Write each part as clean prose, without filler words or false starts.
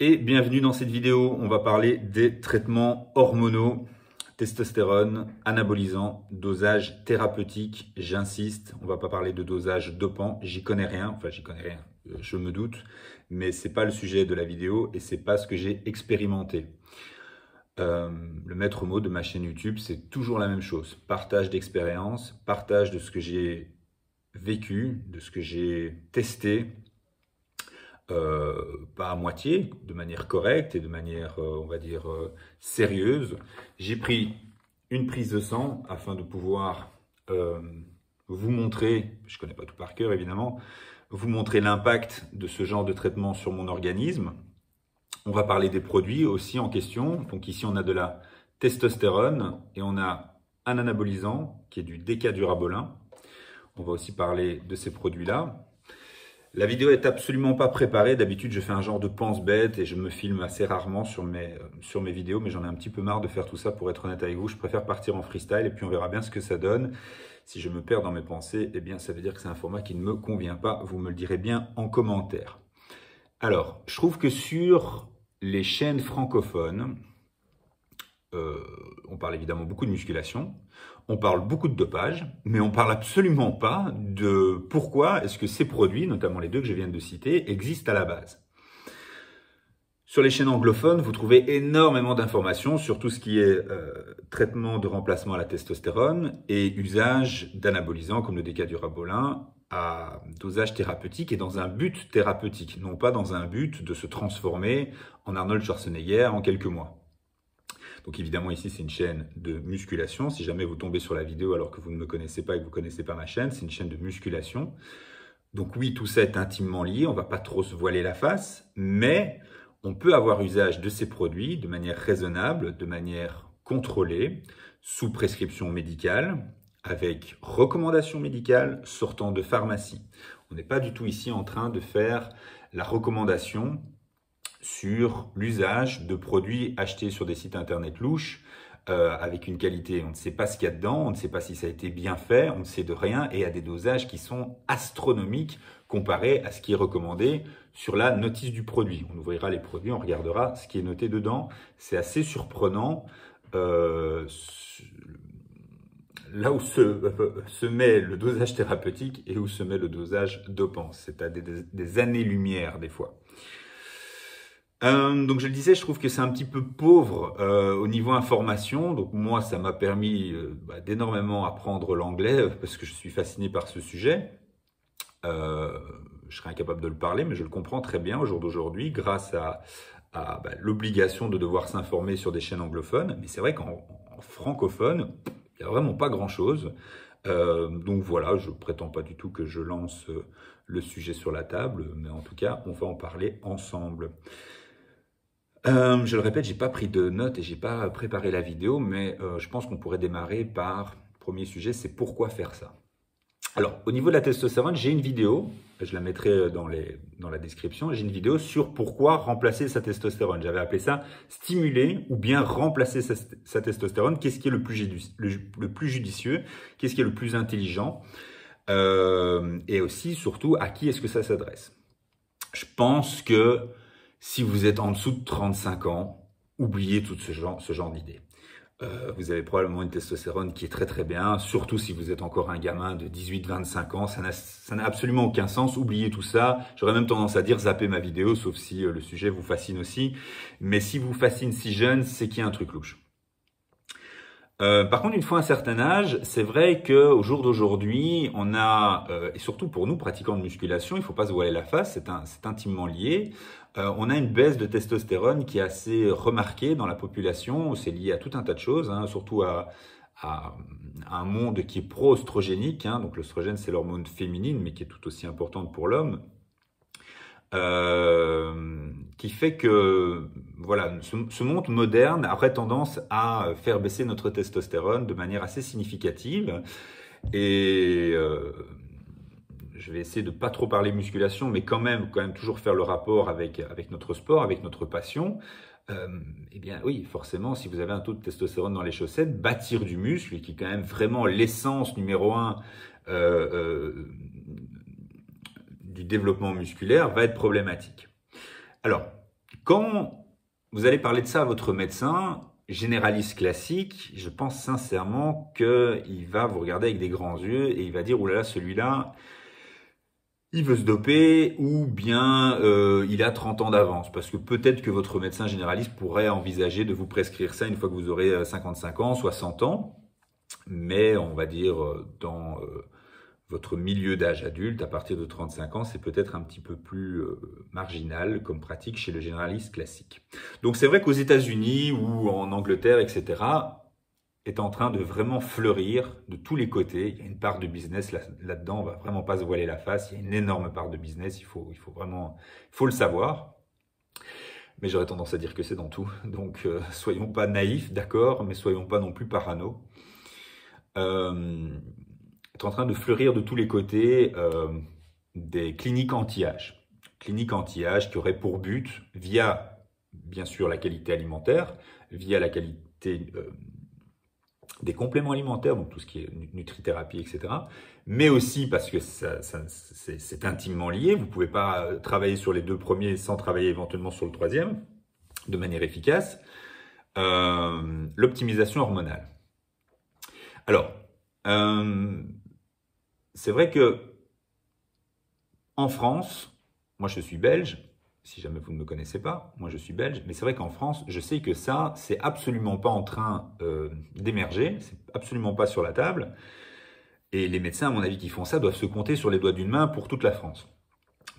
Et bienvenue dans cette vidéo, on va parler des traitements hormonaux, testostérone, anabolisant, dosage thérapeutique, j'insiste, on va pas parler de dosage dopant, j'y connais rien, je me doute, mais c'est pas le sujet de la vidéo et c'est pas ce que j'ai expérimenté. Le maître mot de ma chaîne YouTube, c'est toujours la même chose, partage d'expérience, partage de ce que j'ai vécu, de ce que j'ai testé, pas à moitié, de manière correcte et de manière, on va dire, sérieuse. J'ai pris une prise de sang afin de pouvoir vous montrer, je ne connais pas tout par cœur évidemment, vous montrer l'impact de ce genre de traitement sur mon organisme. On va parler des produits aussi en question. Donc ici, on a de la testostérone et on a un anabolisant qui est du décadurabolin. On va aussi parler de ces produits-là. La vidéo est absolument pas préparée. D'habitude, je fais un genre de pense-bête et je me filme assez rarement sur mes vidéos, mais j'en ai un petit peu marre de faire tout ça pour être honnête avec vous. Je préfère partir en freestyle et puis on verra bien ce que ça donne. Si je me perds dans mes pensées, eh bien, ça veut dire que c'est un format qui ne me convient pas. Vous me le direz bien en commentaire. Alors, je trouve que sur les chaînes francophones, on parle évidemment beaucoup de musculation, on parle beaucoup de dopage, mais on parle absolument pas de pourquoi est-ce que ces produits, notamment les deux que je viens de citer, existent à la base. Sur les chaînes anglophones, vous trouvez énormément d'informations sur tout ce qui est traitement de remplacement à la testostérone et usage d'anabolisants comme le décadurabolin à dosage thérapeutique et dans un but thérapeutique, non pas dans un but de se transformer en Arnold Schwarzenegger en quelques mois. Donc évidemment ici c'est une chaîne de musculation, si jamais vous tombez sur la vidéo alors que vous ne me connaissez pas et que vous ne connaissez pas ma chaîne, c'est une chaîne de musculation. Donc oui, tout ça est intimement lié, on ne va pas trop se voiler la face, mais on peut avoir usage de ces produits de manière raisonnable, de manière contrôlée, sous prescription médicale, avec recommandation médicale sortant de pharmacie. On n'est pas du tout ici en train de faire la recommandation sur l'usage de produits achetés sur des sites internet louches avec une qualité, on ne sait pas ce qu'il y a dedans, on ne sait pas si ça a été bien fait, on ne sait de rien et à des dosages qui sont astronomiques comparés à ce qui est recommandé sur la notice du produit. On ouvrira les produits, on regardera ce qui est noté dedans. C'est assez surprenant là où se met le dosage thérapeutique et où se met le dosage dopant. C'est à des années-lumière des fois. Donc je le disais, je trouve que c'est un petit peu pauvre au niveau information. Donc moi, ça m'a permis d'énormément apprendre l'anglais parce que je suis fasciné par ce sujet. Je serais incapable de le parler, mais je le comprends très bien au jour d'aujourd'hui grâce à l'obligation de devoir s'informer sur des chaînes anglophones. Mais c'est vrai qu'en francophone, il n'y a vraiment pas grand-chose. Donc voilà, je prétends pas du tout que je lance le sujet sur la table, mais en tout cas, on va en parler ensemble. Je le répète, j'ai pas pris de notes et j'ai pas préparé la vidéo, mais je pense qu'on pourrait démarrer par le premier sujet, c'est pourquoi faire ça. Alors, au niveau de la testostérone, j'ai une vidéo, je la mettrai dans la description, j'ai une vidéo sur pourquoi remplacer sa testostérone. J'avais appelé ça stimuler ou bien remplacer sa testostérone. Qu'est-ce qui est le plus judicieux? Qu'est-ce qui est le plus intelligent? Et aussi, surtout, à qui est-ce que ça s'adresse? Je pense que si vous êtes en dessous de 35 ans, oubliez tout ce genre d'idées. Vous avez probablement une testostérone qui est très très bien, surtout si vous êtes encore un gamin de 18-25 ans, ça n'a absolument aucun sens, oubliez tout ça. J'aurais même tendance à dire zappez ma vidéo, sauf si le sujet vous fascine aussi. Mais si vous fascine si jeune, c'est qu'il y a un truc louche. Par contre, une fois un certain âge, c'est vrai qu'au jour d'aujourd'hui, on a, et surtout pour nous pratiquants de musculation, il ne faut pas se voiler la face, c'est intimement lié, on a une baisse de testostérone qui est assez remarquée dans la population, c'est lié à tout un tas de choses, hein, surtout à un monde qui est pro-oestrogénique, hein, donc l'œstrogène c'est l'hormone féminine, mais qui est tout aussi importante pour l'homme. Qui fait que voilà, ce monde moderne aurait tendance à faire baisser notre testostérone de manière assez significative. Et je vais essayer de pas trop parler musculation, mais quand même toujours faire le rapport avec notre sport, avec notre passion. Eh bien oui, forcément, si vous avez un taux de testostérone dans les chaussettes, bâtir du muscle, qui est quand même vraiment l'essence numéro 1 du développement musculaire, va être problématique. Alors, Quand vous allez parler de ça à votre médecin, généraliste classique, je pense sincèrement qu'il va vous regarder avec des grands yeux et il va dire « Ouh là là, celui-là, il veut se doper ou bien il a 30 ans d'avance ». Parce que peut-être que votre médecin généraliste pourrait envisager de vous prescrire ça une fois que vous aurez 55 ans, 60 ans. Mais on va dire dans votre milieu d'âge adulte, à partir de 35 ans, c'est peut-être un petit peu plus marginal comme pratique chez le généraliste classique. Donc c'est vrai qu'aux États-Unis ou en Angleterre, etc., est en train de vraiment fleurir de tous les côtés. Il y a une part de business là-dedans, on va vraiment pas se voiler la face. Il y a une énorme part de business, il faut le savoir. Mais j'aurais tendance à dire que c'est dans tout. Donc soyons pas naïfs, d'accord, mais soyons pas non plus parano. Est en train de fleurir de tous les côtés des cliniques anti-âge. Cliniques anti-âge qui auraient pour but, via bien sûr la qualité alimentaire, via la qualité des compléments alimentaires, donc tout ce qui est nutrithérapie, etc. Mais aussi parce que c'est intimement lié. Vous ne pouvez pas travailler sur les 2 premiers sans travailler éventuellement sur le 3e de manière efficace. L'optimisation hormonale. Alors, c'est vrai que en France, moi je suis belge, si jamais vous ne me connaissez pas, moi je suis belge, mais c'est vrai qu'en France, je sais que ça, c'est absolument pas en train d'émerger, c'est absolument pas sur la table. Et les médecins, à mon avis, qui font ça, doivent se compter sur les doigts d'une main pour toute la France.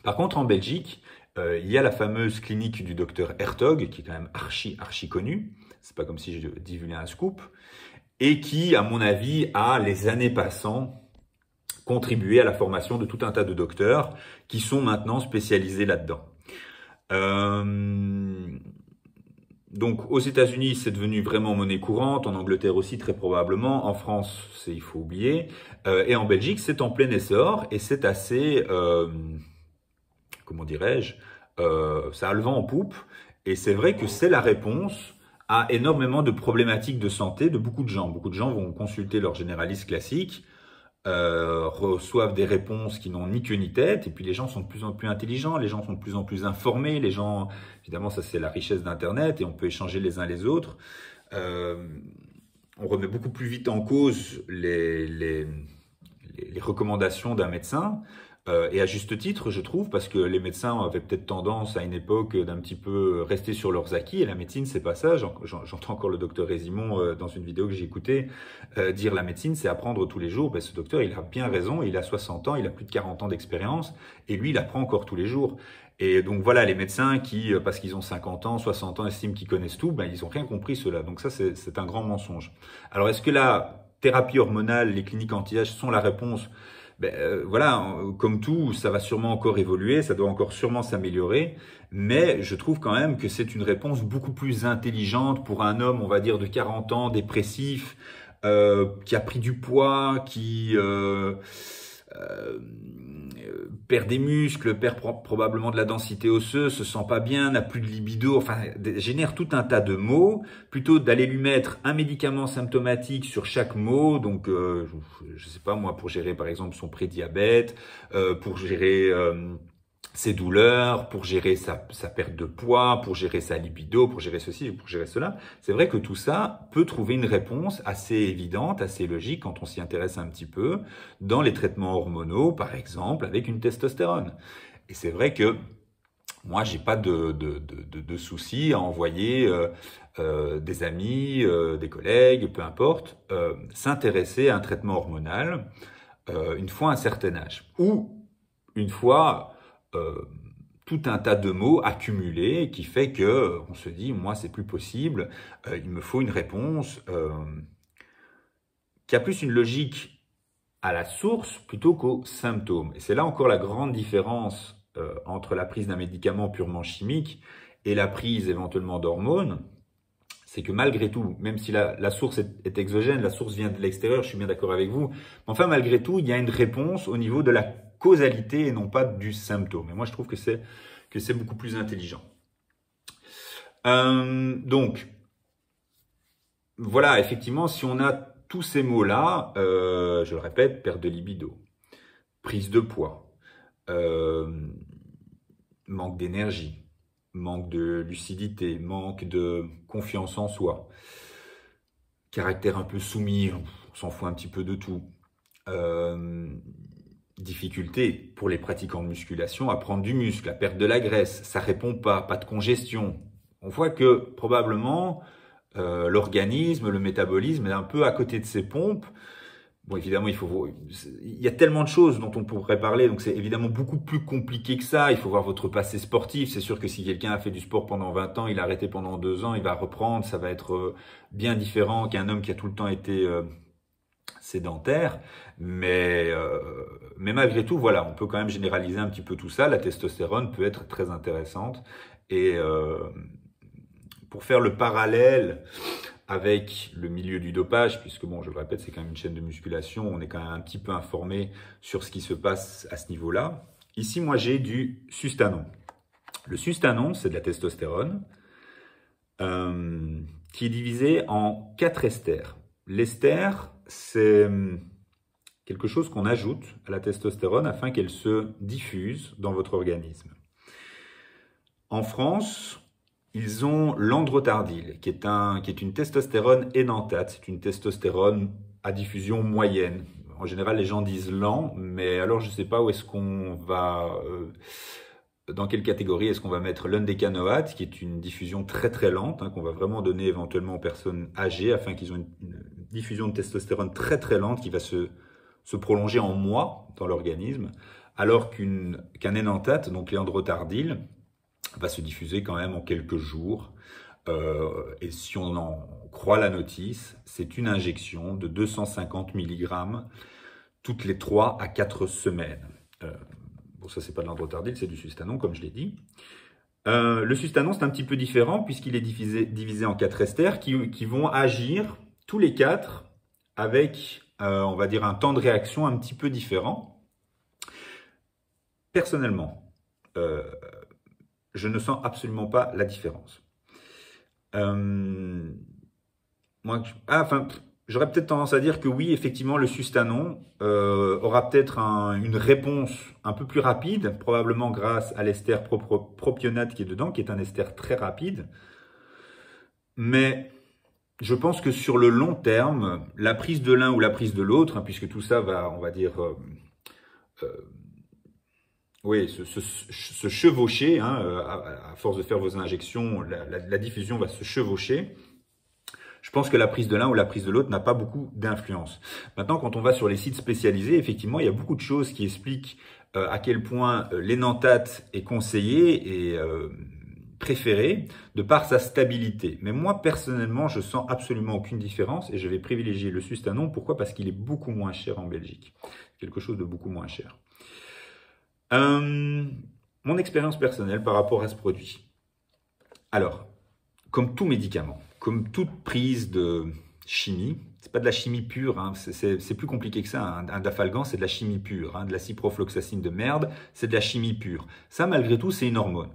Par contre, en Belgique, il y a la fameuse clinique du docteur Hertog, qui est quand même archi connue. C'est pas comme si je divulguais un scoop. Et qui, à mon avis, a, les années passant, contribué à la formation de tout un tas de docteurs qui sont maintenant spécialisés là-dedans. Donc, aux États-Unis, c'est devenu vraiment monnaie courante, en Angleterre aussi, très probablement, en France, il faut oublier, et en Belgique, c'est en plein essor, et c'est assez, comment dirais-je, ça a le vent en poupe, et c'est vrai que c'est la réponse à énormément de problématiques de santé de beaucoup de gens. Beaucoup de gens vont consulter leur généraliste classique, reçoivent des réponses qui n'ont ni queue ni tête, et puis les gens sont de plus en plus intelligents, les gens sont de plus en plus informés, les gens, évidemment ça c'est la richesse d'Internet, et on peut échanger les uns les autres. On remet beaucoup plus vite en cause les recommandations d'un médecin, et à juste titre, je trouve, parce que les médecins avaient peut-être tendance à une époque d'un petit peu rester sur leurs acquis, et la médecine, c'est pas ça. J'entends encore le docteur Résimon dans une vidéo que j'ai écoutée dire la médecine, c'est apprendre tous les jours. Ben, ce docteur, il a bien raison, il a 60 ans, il a plus de 40 ans d'expérience, et lui, il apprend encore tous les jours. Et donc voilà, les médecins qui, parce qu'ils ont 50 ans, 60 ans, estiment qu'ils connaissent tout, ben, ils ont rien compris cela. Donc ça, c'est un grand mensonge. Alors, est-ce que la thérapie hormonale, les cliniques anti-âge sont la réponse? Voilà, comme tout, ça va sûrement encore évoluer, ça doit encore sûrement s'améliorer, mais je trouve quand même que c'est une réponse beaucoup plus intelligente pour un homme, on va dire, de 40 ans, dépressif, qui a pris du poids, qui perd des muscles, perd probablement de la densité osseuse, se sent pas bien, n'a plus de libido, enfin génère tout un tas de maux, plutôt d'aller lui mettre un médicament symptomatique sur chaque mot, donc je sais pas moi, pour gérer par exemple son prédiabète, pour gérer ses douleurs, pour gérer sa perte de poids, pour gérer sa libido, pour gérer ceci, pour gérer cela. C'est vrai que tout ça peut trouver une réponse assez évidente, assez logique quand on s'y intéresse un petit peu dans les traitements hormonaux, par exemple, avec une testostérone. Et c'est vrai que moi, j'ai pas de soucis à envoyer des amis, des collègues, peu importe, s'intéresser à un traitement hormonal une fois un certain âge. Ou une fois tout un tas de mots accumulés qui fait que on se dit, moi, c'est plus possible, il me faut une réponse qui a plus une logique à la source plutôt qu'aux symptômes. Et c'est là encore la grande différence entre la prise d'un médicament purement chimique et la prise éventuellement d'hormones. C'est que malgré tout, même si la source est exogène, la source vient de l'extérieur, je suis bien d'accord avec vous, mais enfin malgré tout, il y a une réponse au niveau de la causalité et non pas du symptôme. Et moi, je trouve que c'est beaucoup plus intelligent. Donc, voilà, effectivement, si on a tous ces mots-là, je le répète, perte de libido, prise de poids, manque d'énergie, manque de lucidité, manque de confiance en soi, caractère un peu soumis, on s'en fout un petit peu de tout. Difficulté pour les pratiquants de musculation à prendre du muscle, à perdre de la graisse, ça répond pas de congestion. On voit que probablement l'organisme, le métabolisme est un peu à côté de ses pompes. Bon, évidemment, il y a tellement de choses dont on pourrait parler, donc c'est évidemment beaucoup plus compliqué que ça. Il faut voir votre passé sportif. C'est sûr que si quelqu'un a fait du sport pendant 20 ans, il a arrêté pendant 2 ans, il va reprendre, ça va être bien différent qu'un homme qui a tout le temps été sédentaire. Mais malgré tout, voilà, on peut quand même généraliser un petit peu tout ça. La testostérone peut être très intéressante. Et pour faire le parallèle avec le milieu du dopage, puisque bon, je le répète, c'est quand même une chaîne de musculation, on est quand même un petit peu informé sur ce qui se passe à ce niveau-là. Ici, moi, j'ai du Sustanon. Le Sustanon, c'est de la testostérone qui est divisée en 4 esters. L'ester, c'est quelque chose qu'on ajoute à la testostérone afin qu'elle se diffuse dans votre organisme. En France, ils ont l'androtardil, qui est une testostérone édentate. C'est une testostérone à diffusion moyenne. En général, les gens disent lent, mais alors je ne sais pas où est-ce qu'on va, dans quelle catégorie est-ce qu'on va mettre l'undécanoate, qui est une diffusion très très lente, qu'on va vraiment donner éventuellement aux personnes âgées, afin qu'ils aient une diffusion de testostérone très très lente qui va se prolonger en mois dans l'organisme, alors qu'un édentate, donc l'androtardil, va se diffuser quand même en quelques jours. Et si on en croit la notice, c'est une injection de 250 mg toutes les 3 à 4 semaines. Bon, ça, c'est pas de l'androtardil, c'est du Sustanon, comme je l'ai dit. Le Sustanon, c'est un petit peu différent puisqu'il est divisé en 4 esters qui vont agir tous les 4 avec, on va dire, un temps de réaction un petit peu différent. Personnellement, je ne sens absolument pas la différence. J'aurais peut-être tendance à dire que oui, effectivement, le Sustanon aura peut-être une réponse un peu plus rapide, probablement grâce à l'ester propionate qui est dedans, qui est un ester très rapide. Mais je pense que sur le long terme, la prise de l'un ou la prise de l'autre, puisque tout ça va, on va dire, se chevaucher, à force de faire vos injections, la diffusion va se chevaucher. Je pense que la prise de l'un ou la prise de l'autre n'a pas beaucoup d'influence. Maintenant, quand on va sur les sites spécialisés, effectivement, il y a beaucoup de choses qui expliquent à quel point l'édentate est conseillé et préféré de par sa stabilité. Mais moi, personnellement, je sens absolument aucune différence et je vais privilégier le Sustanon. Pourquoi? Parce qu'il est beaucoup moins cher en Belgique. Quelque chose de beaucoup moins cher. Mon expérience personnelle par rapport à ce produit. Alors, comme tout médicament, comme toute prise de chimie, c'est pas de la chimie pure, c'est plus compliqué que ça. Un Dafalgan, c'est de la chimie pure. De la ciprofloxacine de merde, c'est de la chimie pure. Ça, malgré tout, c'est une hormone.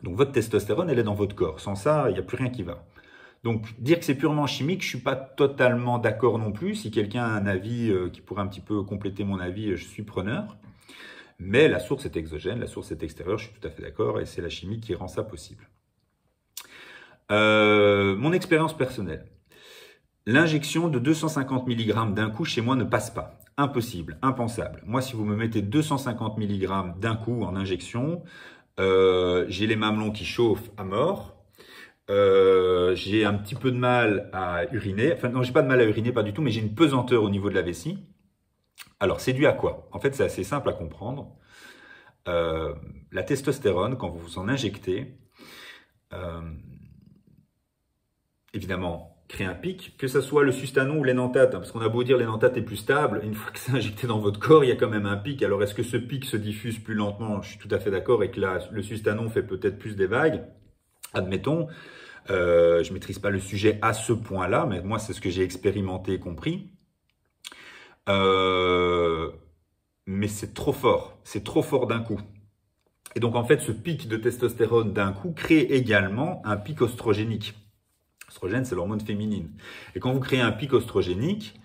Donc, votre testostérone, elle est dans votre corps. Sans ça, il n'y a plus rien qui va. Donc, dire que c'est purement chimique, je suis pas totalement d'accord non plus. Si quelqu'un a un avis qui pourrait un petit peu compléter mon avis, je suis preneur. Mais la source est exogène, la source est extérieure, je suis tout à fait d'accord, et c'est la chimie qui rend ça possible. Mon expérience personnelle. L'injection de 250 mg d'un coup chez moi ne passe pas. Impossible, impensable. Moi, si vous me mettez 250 mg d'un coup en injection, j'ai les mamelons qui chauffent à mort. J'ai un petit peu de mal à uriner. Enfin, non, j'ai pas de mal à uriner, pas du tout, mais j'ai une pesanteur au niveau de la vessie. Alors, c'est dû à quoi? En fait, c'est assez simple à comprendre. La testostérone, quand vous vous en injectez, évidemment, crée un pic, que ce soit le Sustanon ou l'édentate, parce qu'on a beau dire l'édentate est plus stable, une fois que c'est injecté dans votre corps, il y a quand même un pic. Alors, est-ce que ce pic se diffuse plus lentement? Je suis tout à fait d'accord, et que là, le Sustanon fait peut-être plus des vagues. Admettons, je ne maîtrise pas le sujet à ce point-là, mais moi, c'est ce que j'ai expérimenté et compris. Mais c'est trop fort d'un coup. Et donc en fait, ce pic de testostérone d'un coup crée également un pic oestrogénique. L'oestrogène, c'est l'hormone féminine. Et quand vous créez un pic oestrogénique,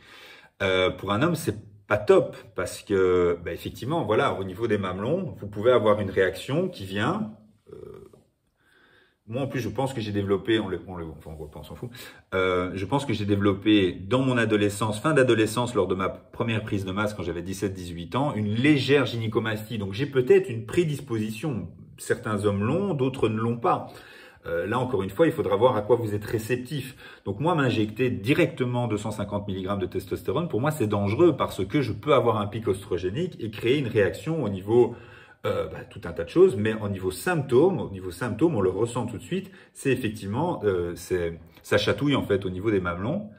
pour un homme, c'est pas top, parce que effectivement, voilà, au niveau des mamelons, vous pouvez avoir une réaction qui vient moi, en plus, je pense que j'ai développé, enfin, on s'en fout. Je pense que j'ai développé dans mon adolescence, fin d'adolescence, lors de ma première prise de masse quand j'avais 17-18 ans, une légère gynécomastie. Donc, j'ai peut-être une prédisposition. Certains hommes l'ont, d'autres ne l'ont pas. Là, encore une fois, il faudra voir à quoi vous êtes réceptif. Donc, moi, m'injecter directement 250 mg de testostérone, pour moi, c'est dangereux parce que je peux avoir un pic oestrogénique et créer une réaction au niveau tout un tas de choses, mais au niveau symptômes, on le ressent tout de suite, c'est effectivement, ça chatouille en fait au niveau des mamelons.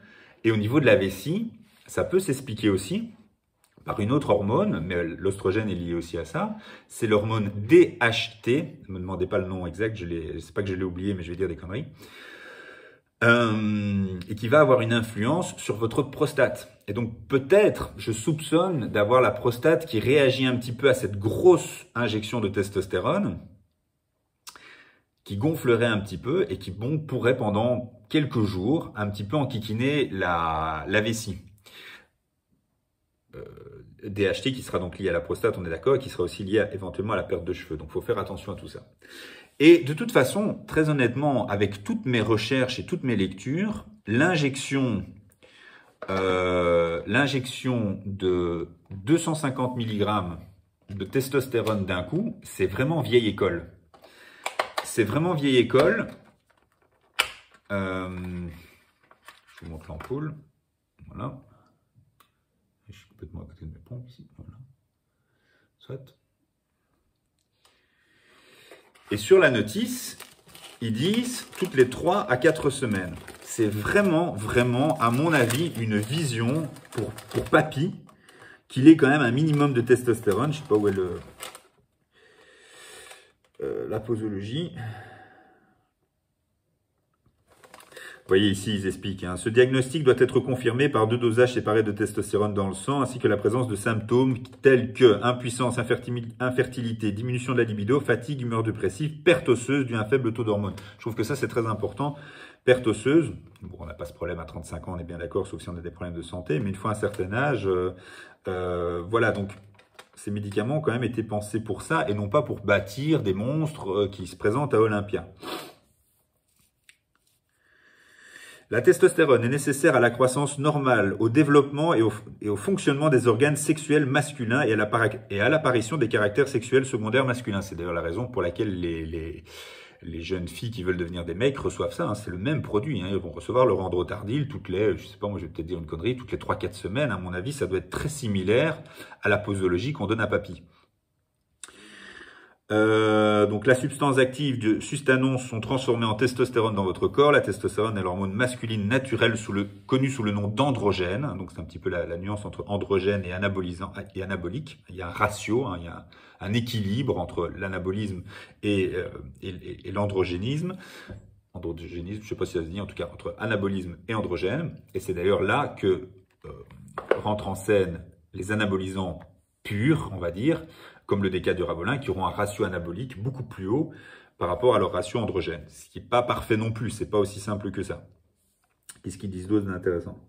Et au niveau de la vessie, ça peut s'expliquer aussi par une autre hormone, mais l'oestrogène est lié aussi à ça, c'est l'hormone DHT, ne me demandez pas le nom exact, c'est pas que je l'ai oublié, mais je vais dire des conneries, et qui va avoir une influence sur votre prostate. Et donc peut-être, je soupçonne d'avoir la prostate qui réagit un petit peu à cette grosse injection de testostérone, qui gonflerait un petit peu et qui pourrait pendant quelques jours un petit peu enquiquiner la vessie. DHT qui sera donc lié à la prostate, on est d'accord, et qui sera aussi lié éventuellement à la perte de cheveux. Donc il faut faire attention à tout ça. Et de toute façon, très honnêtement, avec toutes mes recherches et toutes mes lectures, l'injection de 250 mg de testostérone d'un coup, c'est vraiment vieille école. C'est vraiment vieille école. Je vous montre l'ampoule. Voilà. Je suis complètement à côté de mes pompes ici. Voilà. Soit. Et sur la notice, ils disent toutes les 3 à 4 semaines. C'est vraiment, vraiment, à mon avis, une vision pour papy, qu'il ait quand même un minimum de testostérone. Je ne sais pas où est la posologie. Vous voyez ici, ils expliquent. Ce diagnostic doit être confirmé par 2 dosages séparés de testostérone dans le sang, ainsi que la présence de symptômes tels que impuissance, infertilité, diminution de la libido, fatigue, humeur dépressive, perte osseuse due à un faible taux d'hormones. Je trouve que ça, c'est très important. Perte osseuse, bon, on n'a pas ce problème à 35 ans, on est bien d'accord, sauf si on a des problèmes de santé, mais une fois un certain âge, voilà, donc ces médicaments ont quand même été pensés pour ça, et non pas pour bâtir des monstres qui se présentent à Olympia. La testostérone est nécessaire à la croissance normale, au développement et au fonctionnement des organes sexuels masculins et à l'apparition des caractères sexuels secondaires masculins. C'est d'ailleurs la raison pour laquelle les jeunes filles qui veulent devenir des mecs reçoivent ça. C'est le même produit. Ils vont recevoir leur androtardil toutes les, je sais pas, moi je vais peut-être dire une connerie, toutes les 3-4 semaines. À mon avis, ça doit être très similaire à la posologie qu'on donne à papy. Donc la substance active de sustanon sont transformées en testostérone dans votre corps. La testostérone est l'hormone masculine naturelle connue sous le nom d'androgène. Donc c'est un petit peu la nuance entre androgène et anabolique. Il y a un ratio, il y a un équilibre entre l'anabolisme et l'androgénisme. Androgénisme, je ne sais pas si ça se dit, en tout cas entre anabolisme et androgène. Et c'est d'ailleurs là que rentrent en scène les anabolisants purs, on va dire, comme le décadurabolin, qui auront un ratio anabolique beaucoup plus haut par rapport à leur ratio androgène. Ce qui n'est pas parfait non plus, c'est pas aussi simple que ça. Qu'est-ce qu'ils disent d'autre d'intéressant?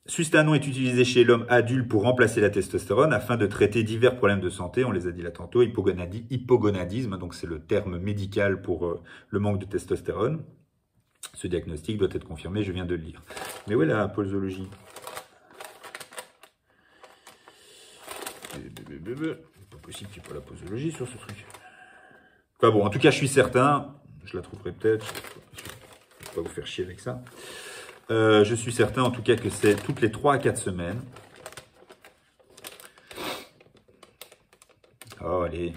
Sustanon est utilisé chez l'homme adulte pour remplacer la testostérone afin de traiter divers problèmes de santé, on les a dit là tantôt, hypogonadisme, donc c'est le terme médical pour le manque de testostérone. Ce diagnostic doit être confirmé, je viens de le lire. Mais où est la posologie? Pas possible qu'il n'y ait pas la posologie sur ce truc. Enfin bon, en tout cas, je suis certain, je la trouverai peut-être, je ne vais pas vous faire chier avec ça. Je suis certain en tout cas que c'est toutes les 3 à 4 semaines. Oh, allez.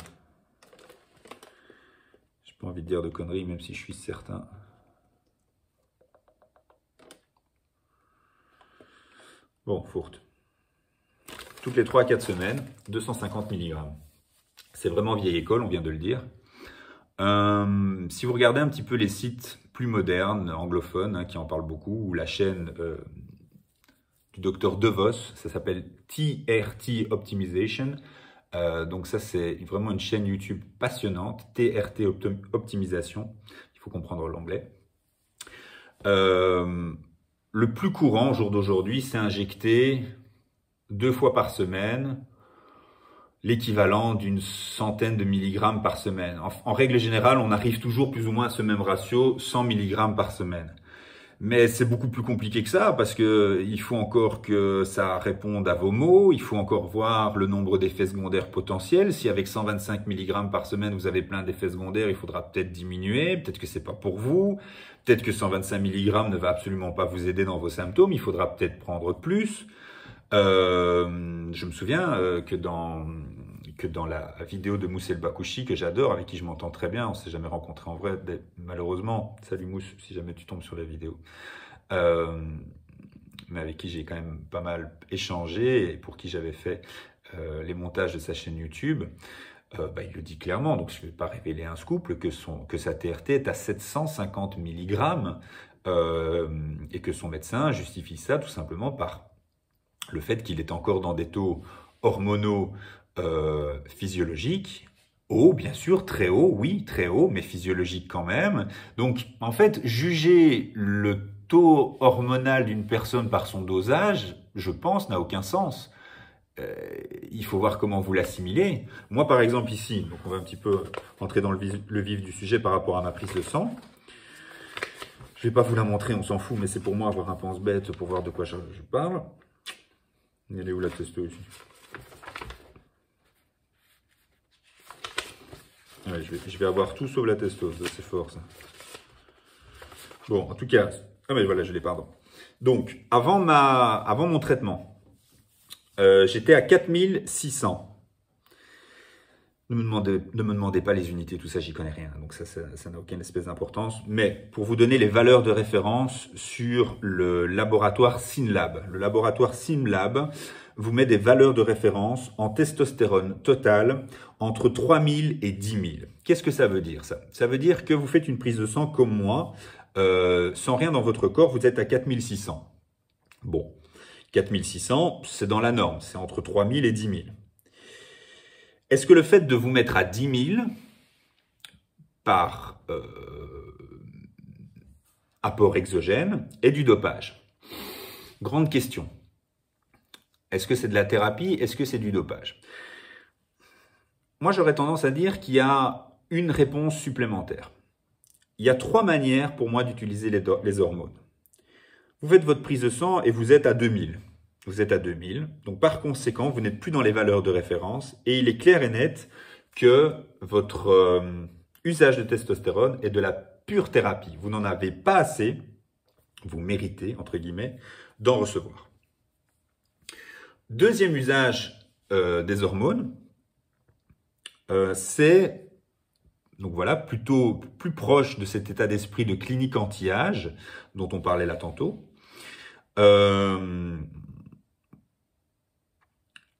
J'ai pas envie de dire de conneries, même si je suis certain. Bon, fourte. Toutes les 3 à 4 semaines, 250 mg. C'est vraiment vieille école, on vient de le dire. Si vous regardez un petit peu les sites plus modernes, anglophones, qui en parlent beaucoup, ou la chaîne du docteur DeVos, ça s'appelle TRT Optimization. Donc ça, c'est vraiment une chaîne YouTube passionnante, TRT Optimisation. Il faut comprendre l'anglais. Le plus courant au jour d'aujourd'hui, c'est injecter 2 fois par semaine l'équivalent d'une centaine de milligrammes par semaine. En règle générale, on arrive toujours plus ou moins à ce même ratio, 100 milligrammes par semaine. Mais c'est beaucoup plus compliqué que ça parce que il faut encore que ça réponde à vos mots, il faut encore voir le nombre d'effets secondaires potentiels. Si avec 125 mg par semaine vous avez plein d'effets secondaires, il faudra peut-être diminuer, peut-être que c'est pas pour vous, peut-être que 125 mg ne va absolument pas vous aider dans vos symptômes, il faudra peut-être prendre plus. Je me souviens que dans la vidéo de Mousse El Bakouchi, que j'adore, avec qui je m'entends très bien, on s'est jamais rencontrés en vrai, malheureusement. Salut Mousse, si jamais tu tombes sur la vidéo. Mais avec qui j'ai quand même pas mal échangé et pour qui j'avais fait les montages de sa chaîne YouTube. Il le dit clairement, donc je ne vais pas révéler un scoop, que sa TRT est à 750 mg et que son médecin justifie ça tout simplement par le fait qu'il est encore dans des taux hormonaux physiologiques, hauts, bien sûr, très hauts, oui, très hauts, mais physiologiques quand même. Donc, en fait, juger le taux hormonal d'une personne par son dosage, je pense, n'a aucun sens. Il faut voir comment vous l'assimilez. Moi, par exemple, ici, donc on va un petit peu entrer dans le vif du sujet par rapport à ma prise de sang. Je vais pas vous la montrer, on s'en fout, mais c'est pour moi avoir un pense-bête pour voir de quoi je parle. Elle est où la testo ici? Ouais, je vais avoir tout sauf la testo, c'est fort ça. Bon, en tout cas, ah mais voilà, je l'ai, pardon. Donc, avant mon traitement, j'étais à 4600. Ne me demandez pas les unités, tout ça, j'y connais rien. Donc ça n'a aucune espèce d'importance. Mais pour vous donner les valeurs de référence sur le laboratoire SYNLAB. Le laboratoire SYNLAB vous met des valeurs de référence en testostérone totale entre 3000 et 10 000. Qu'est-ce que ça veut dire ça? Ça veut dire que vous faites une prise de sang comme moi, sans rien dans votre corps, vous êtes à 4600. Bon, 4600, c'est dans la norme, c'est entre 3000 et 10 000. Est-ce que le fait de vous mettre à 10 000 par apport exogène est du dopage? Grande question. Est-ce que c'est de la thérapie? Est-ce que c'est du dopage? Moi, j'aurais tendance à dire qu'il y a une réponse supplémentaire. Il y a 3 manières pour moi d'utiliser les hormones. Vous faites votre prise de sang et vous êtes à 2000. Vous êtes à 2000, donc par conséquent, vous n'êtes plus dans les valeurs de référence et il est clair et net que votre usage de testostérone est de la pure thérapie. Vous n'en avez pas assez, vous méritez, entre guillemets, d'en recevoir. Deuxième usage des hormones, c'est donc voilà, plutôt plus proche de cet état d'esprit de clinique anti-âge dont on parlait là tantôt.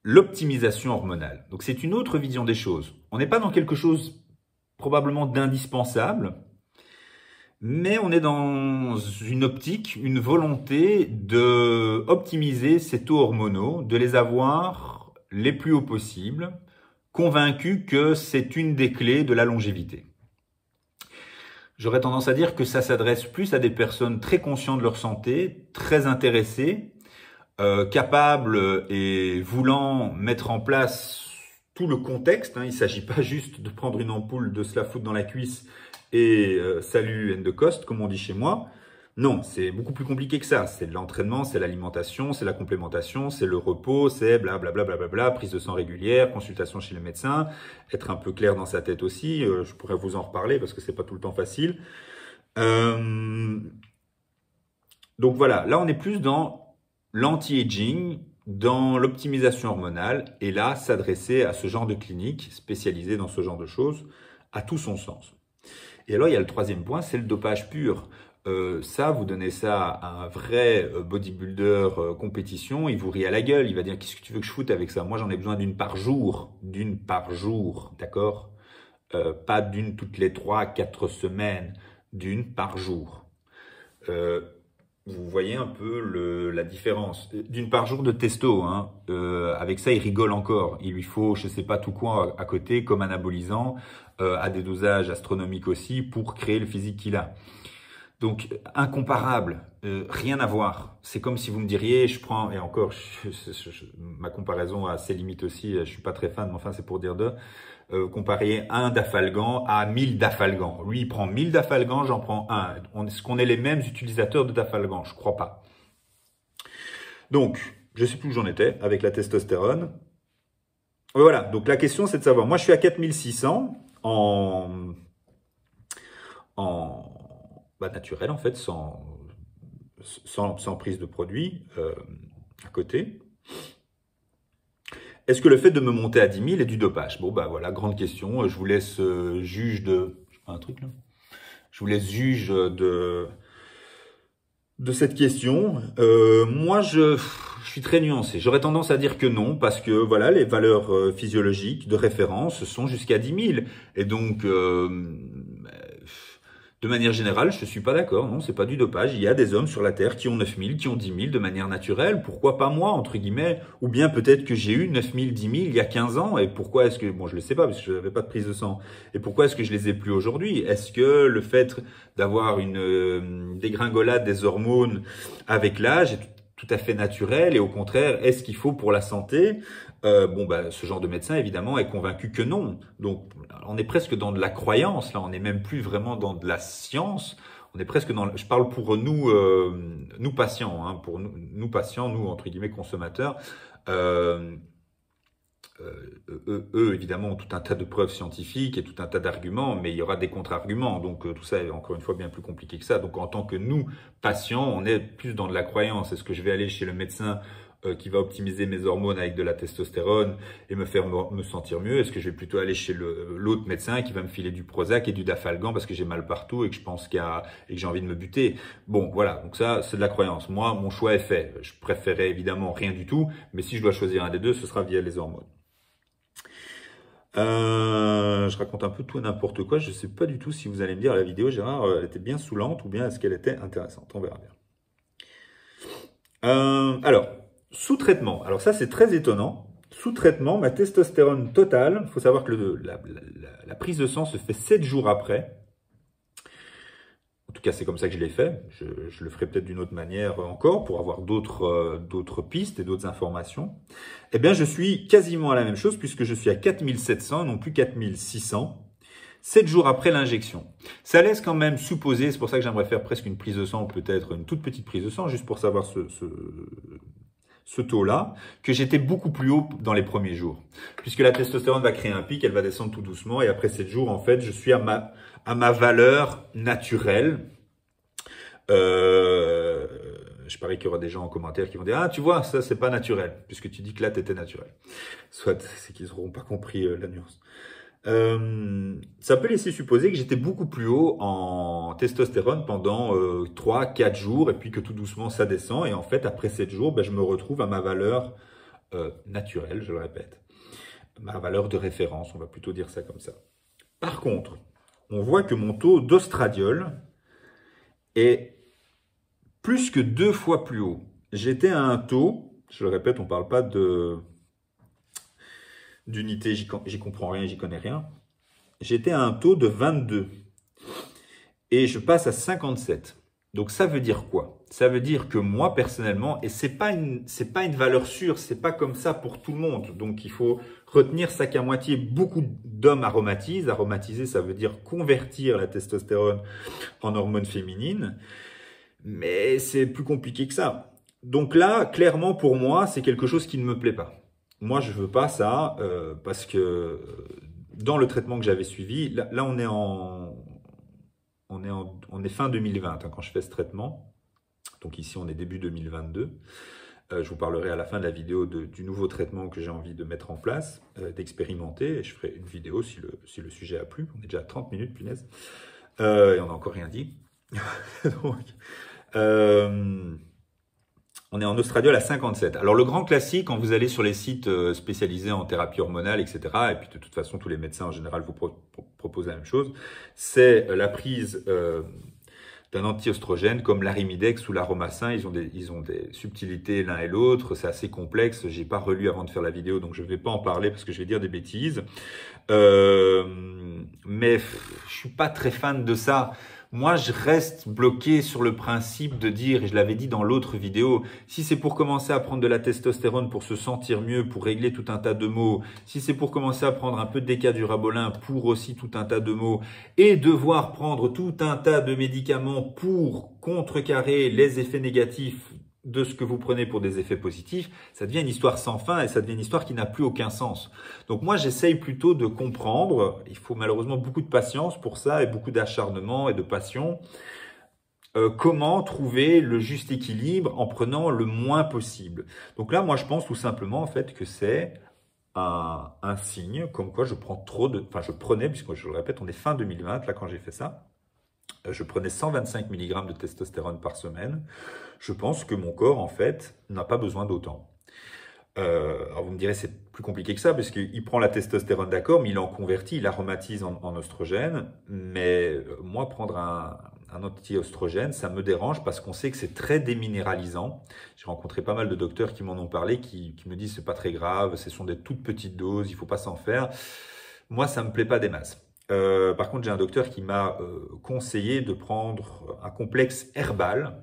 L'optimisation hormonale. Donc c'est une autre vision des choses. On n'est pas dans quelque chose probablement d'indispensable, mais on est dans une optique, une volonté de optimiser ces taux hormonaux, de les avoir les plus hauts possibles, convaincu que c'est une des clés de la longévité. J'aurais tendance à dire que ça s'adresse plus à des personnes très conscientes de leur santé, très intéressées, capables et voulant mettre en place tout le contexte. Il ne s'agit pas juste de prendre une ampoule, de se la foutre dans la cuisse et salut end de cost, comme on dit chez moi. Non, c'est beaucoup plus compliqué que ça. C'est de l'entraînement, c'est l'alimentation, c'est la complémentation, c'est le repos, c'est blablabla, prise de sang régulière, consultation chez le médecin, être un peu clair dans sa tête aussi. Je pourrais vous en reparler parce que c'est pas tout le temps facile. Donc voilà, là on est plus dans l'anti-aging, dans l'optimisation hormonale, et là, s'adresser à ce genre de clinique spécialisée dans ce genre de choses a tout son sens. Et alors, il y a le troisième point, c'est le dopage pur. Ça, vous donnez ça à un vrai bodybuilder compétition, il vous rit à la gueule, il va dire « Qu'est-ce que tu veux que je foute avec ça? Moi, j'en ai besoin d'une par jour, d'accord pas d'une toutes les 3-4 semaines, d'une par jour. » Vous voyez un peu la différence. D'une par jour de testo, hein. Avec ça, il rigole encore. Il lui faut, je sais pas tout quoi à côté, comme anabolisant, à des dosages astronomiques aussi, pour créer le physique qu'il a. Donc, incomparable, rien à voir. C'est comme si vous me diriez, je prends, et encore, ma comparaison a ses limites aussi, je suis pas très fan, mais enfin, c'est pour dire deux. Comparer un dafalgan à 1000 dafalgan. Lui, il prend 1000 dafalgan, j'en prends un. Est-ce qu'on est les mêmes utilisateurs de dafalgan? Je crois pas. Donc, je sais plus où j'en étais avec la testostérone. Voilà, donc la question, c'est de savoir. Moi, je suis à 4600 naturel, en fait, sans prise de produit à côté. Est-ce que le fait de me monter à 10 000 est du dopage? Bon, bah voilà, grande question. Je vous laisse juge de... Je prends un truc là. Je vous laisse juge de cette question. Moi, je suis très nuancé. J'aurais tendance à dire que non, parce que voilà, les valeurs physiologiques de référence sont jusqu'à 10 000. Et donc, de manière générale, je ne suis pas d'accord. Non, c'est pas du dopage. Il y a des hommes sur la Terre qui ont 9 000, qui ont 10 000 de manière naturelle. Pourquoi pas moi, entre guillemets? Ou bien peut-être que j'ai eu 9 000, 10 000 il y a 15 ans. Et pourquoi est-ce que... Bon, je le sais pas parce que je n'avais pas de prise de sang. Et pourquoi est-ce que je les ai plus aujourd'hui? Est-ce que le fait d'avoir une dégringolade des hormones avec l'âge est tout à fait naturel? Et au contraire, est-ce qu'il faut pour la santé? Ce genre de médecin, évidemment, est convaincu que non. Donc, on est presque dans de la croyance, là. On n'est même plus vraiment dans de la science. On est presque dans... Je parle pour nous, nous patients, hein, pour nous patients, nous, entre guillemets, consommateurs. Eux, évidemment, ont tout un tas de preuves scientifiques et tout un tas d'arguments, mais il y aura des contre-arguments. Donc, tout ça est encore une fois bien plus compliqué que ça. Donc, en tant que nous, patients, on est plus dans de la croyance. Est-ce que je vais aller chez le médecin qui va optimiser mes hormones avec de la testostérone et me faire me sentir mieux? Est-ce que je vais plutôt aller chez l'autre médecin qui va me filer du Prozac et du Dafalgan parce que j'ai mal partout et que je pense et que j'ai envie de me buter? Bon, voilà. Donc ça, c'est de la croyance. Moi, mon choix est fait. Je préférais évidemment rien du tout, mais si je dois choisir un des deux, ce sera via les hormones. Je raconte un peu tout et n'importe quoi. Je ne sais pas du tout si vous allez me dire la vidéo, Gérard, elle était bien saoulante ou bien est-ce qu'elle était intéressante? On verra bien. Alors, sous traitement. Alors ça, c'est très étonnant. Sous traitement, ma testostérone totale, il faut savoir que la prise de sang se fait 7 jours après. En tout cas, c'est comme ça que je l'ai fait. Je le ferai peut-être d'une autre manière encore pour avoir d'autres pistes et d'autres informations. Eh bien, je suis quasiment à la même chose puisque je suis à 4700, non plus 4600, 7 jours après l'injection. Ça laisse quand même supposer, c'est pour ça que j'aimerais faire presque une prise de sang, peut-être une toute petite prise de sang, juste pour savoir ce taux-là, que j'étais beaucoup plus haut dans les premiers jours. Puisque la testostérone va créer un pic, elle va descendre tout doucement, et après 7 jours, en fait, je suis à ma valeur naturelle. Je parie qu'il y aura des gens en commentaire qui vont dire « Ah, tu vois, ça, c'est pas naturel, puisque tu dis que là, tu étais naturel. » Soit, c'est qu'ils n'auront pas compris la nuance. Ça peut laisser supposer que j'étais beaucoup plus haut en testostérone pendant 3-4 jours, et puis que tout doucement, ça descend. Et en fait, après 7 jours, je me retrouve à ma valeur naturelle, je le répète. Ma valeur de référence, on va plutôt dire ça comme ça. Par contre, on voit que mon taux d'ostradiol est plus que 2 fois plus haut. J'étais à un taux, je le répète, on ne parle pas d'unité, j'y comprends rien, j'y connais rien. J'étais à un taux de 22 et je passe à 57. Donc ça veut dire quoi? Ça veut dire que moi personnellement, et c'est pas une valeur sûre, c'est pas comme ça pour tout le monde. Donc il faut retenir ça qu'à moitié. Beaucoup d'hommes aromatisent. Aromatiser, ça veut dire convertir la testostérone en hormone féminine, mais c'est plus compliqué que ça. Donc là, clairement pour moi, c'est quelque chose qui ne me plaît pas. Moi, je veux pas ça parce que dans le traitement que j'avais suivi, là on est fin 2020 hein, quand je fais ce traitement. Donc ici, on est début 2022. Je vous parlerai à la fin de la vidéo du nouveau traitement que j'ai envie de mettre en place, d'expérimenter. Et je ferai une vidéo si le sujet a plu. On est déjà à 30 minutes, punaise. Et on n'a encore rien dit. Donc, on est en ostradiol à 57. Alors, le grand classique, quand vous allez sur les sites spécialisés en thérapie hormonale, etc., et puis de toute façon, tous les médecins en général vous proposent la même chose, c'est la prise d'un anti-oestrogène comme l'arimidex ou l'aromacin. Ils ont des subtilités l'un et l'autre, c'est assez complexe. J'ai pas relu avant de faire la vidéo, donc je vais pas en parler parce que je vais dire des bêtises. Mais je suis pas très fan de ça. Moi, je reste bloqué sur le principe de dire, et je l'avais dit dans l'autre vidéo, si c'est pour commencer à prendre de la testostérone pour se sentir mieux, pour régler tout un tas de maux, si c'est pour commencer à prendre un peu de décadurabolin pour aussi tout un tas de maux, et devoir prendre tout un tas de médicaments pour contrecarrer les effets négatifs de ce que vous prenez pour des effets positifs, ça devient une histoire sans fin et ça devient une histoire qui n'a plus aucun sens. Donc moi, j'essaye plutôt de comprendre, il faut malheureusement beaucoup de patience pour ça et beaucoup d'acharnement et de passion, comment trouver le juste équilibre en prenant le moins possible. Donc là, moi, je pense tout simplement en fait que c'est un signe comme quoi je prends trop de... Enfin, je prenais, puisque je le répète, on est fin 2020 là quand j'ai fait ça, je prenais 125 mg de testostérone par semaine. Je pense que mon corps, en fait, n'a pas besoin d'autant. Alors vous me direz, c'est plus compliqué que ça, parce qu'il prend la testostérone, d'accord, mais il en convertit, il aromatise en oestrogène. Mais moi, prendre un anti-oestrogène, ça me dérange parce qu'on sait que c'est très déminéralisant. J'ai rencontré pas mal de docteurs qui m'en ont parlé, qui me disent c'est pas très grave, ce sont des toutes petites doses, il faut pas s'en faire. Moi, ça me plaît pas des masses. Par contre, j'ai un docteur qui m'a conseillé de prendre un complexe herbal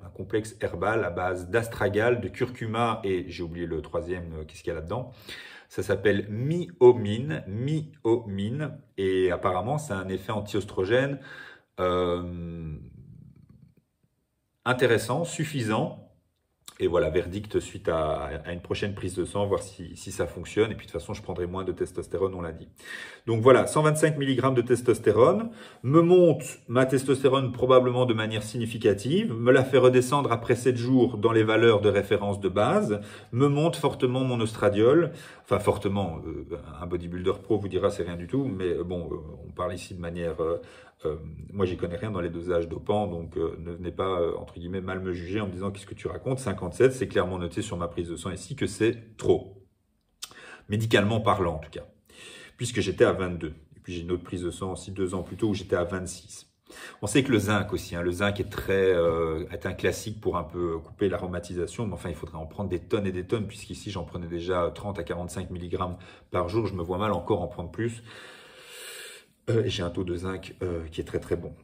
à base d'astragale, de curcuma et j'ai oublié le troisième, qu'est-ce qu'il y a là-dedans? Ça s'appelle myomine, et apparemment, ça a un effet anti-oestrogène intéressant, suffisant. Et voilà, verdict suite à une prochaine prise de sang, voir si ça fonctionne. Et puis de toute façon, je prendrai moins de testostérone, on l'a dit. Donc voilà, 125 mg de testostérone, me monte ma testostérone probablement de manière significative, me la fait redescendre après 7 jours dans les valeurs de référence de base, me monte fortement mon oestradiol, enfin fortement, un bodybuilder pro vous dira c'est rien du tout, mais bon, on parle ici de manière... moi, j'y connais rien dans les dosages dopants, donc ne venez pas, entre guillemets, mal me juger en me disant qu'est-ce que tu racontes. 57, c'est clairement noté sur ma prise de sang ici que c'est trop. Médicalement parlant, en tout cas. Puisque j'étais à 22. Et puis j'ai une autre prise de sang aussi 2 ans plus tôt où j'étais à 26. On sait que le zinc aussi, le zinc est un classique pour un peu couper l'aromatisation, mais enfin il faudrait en prendre des tonnes et des tonnes, puisqu'ici j'en prenais déjà 30 à 45 mg par jour, je me vois mal encore en prendre plus. Et j'ai un taux de zinc qui est très très bon.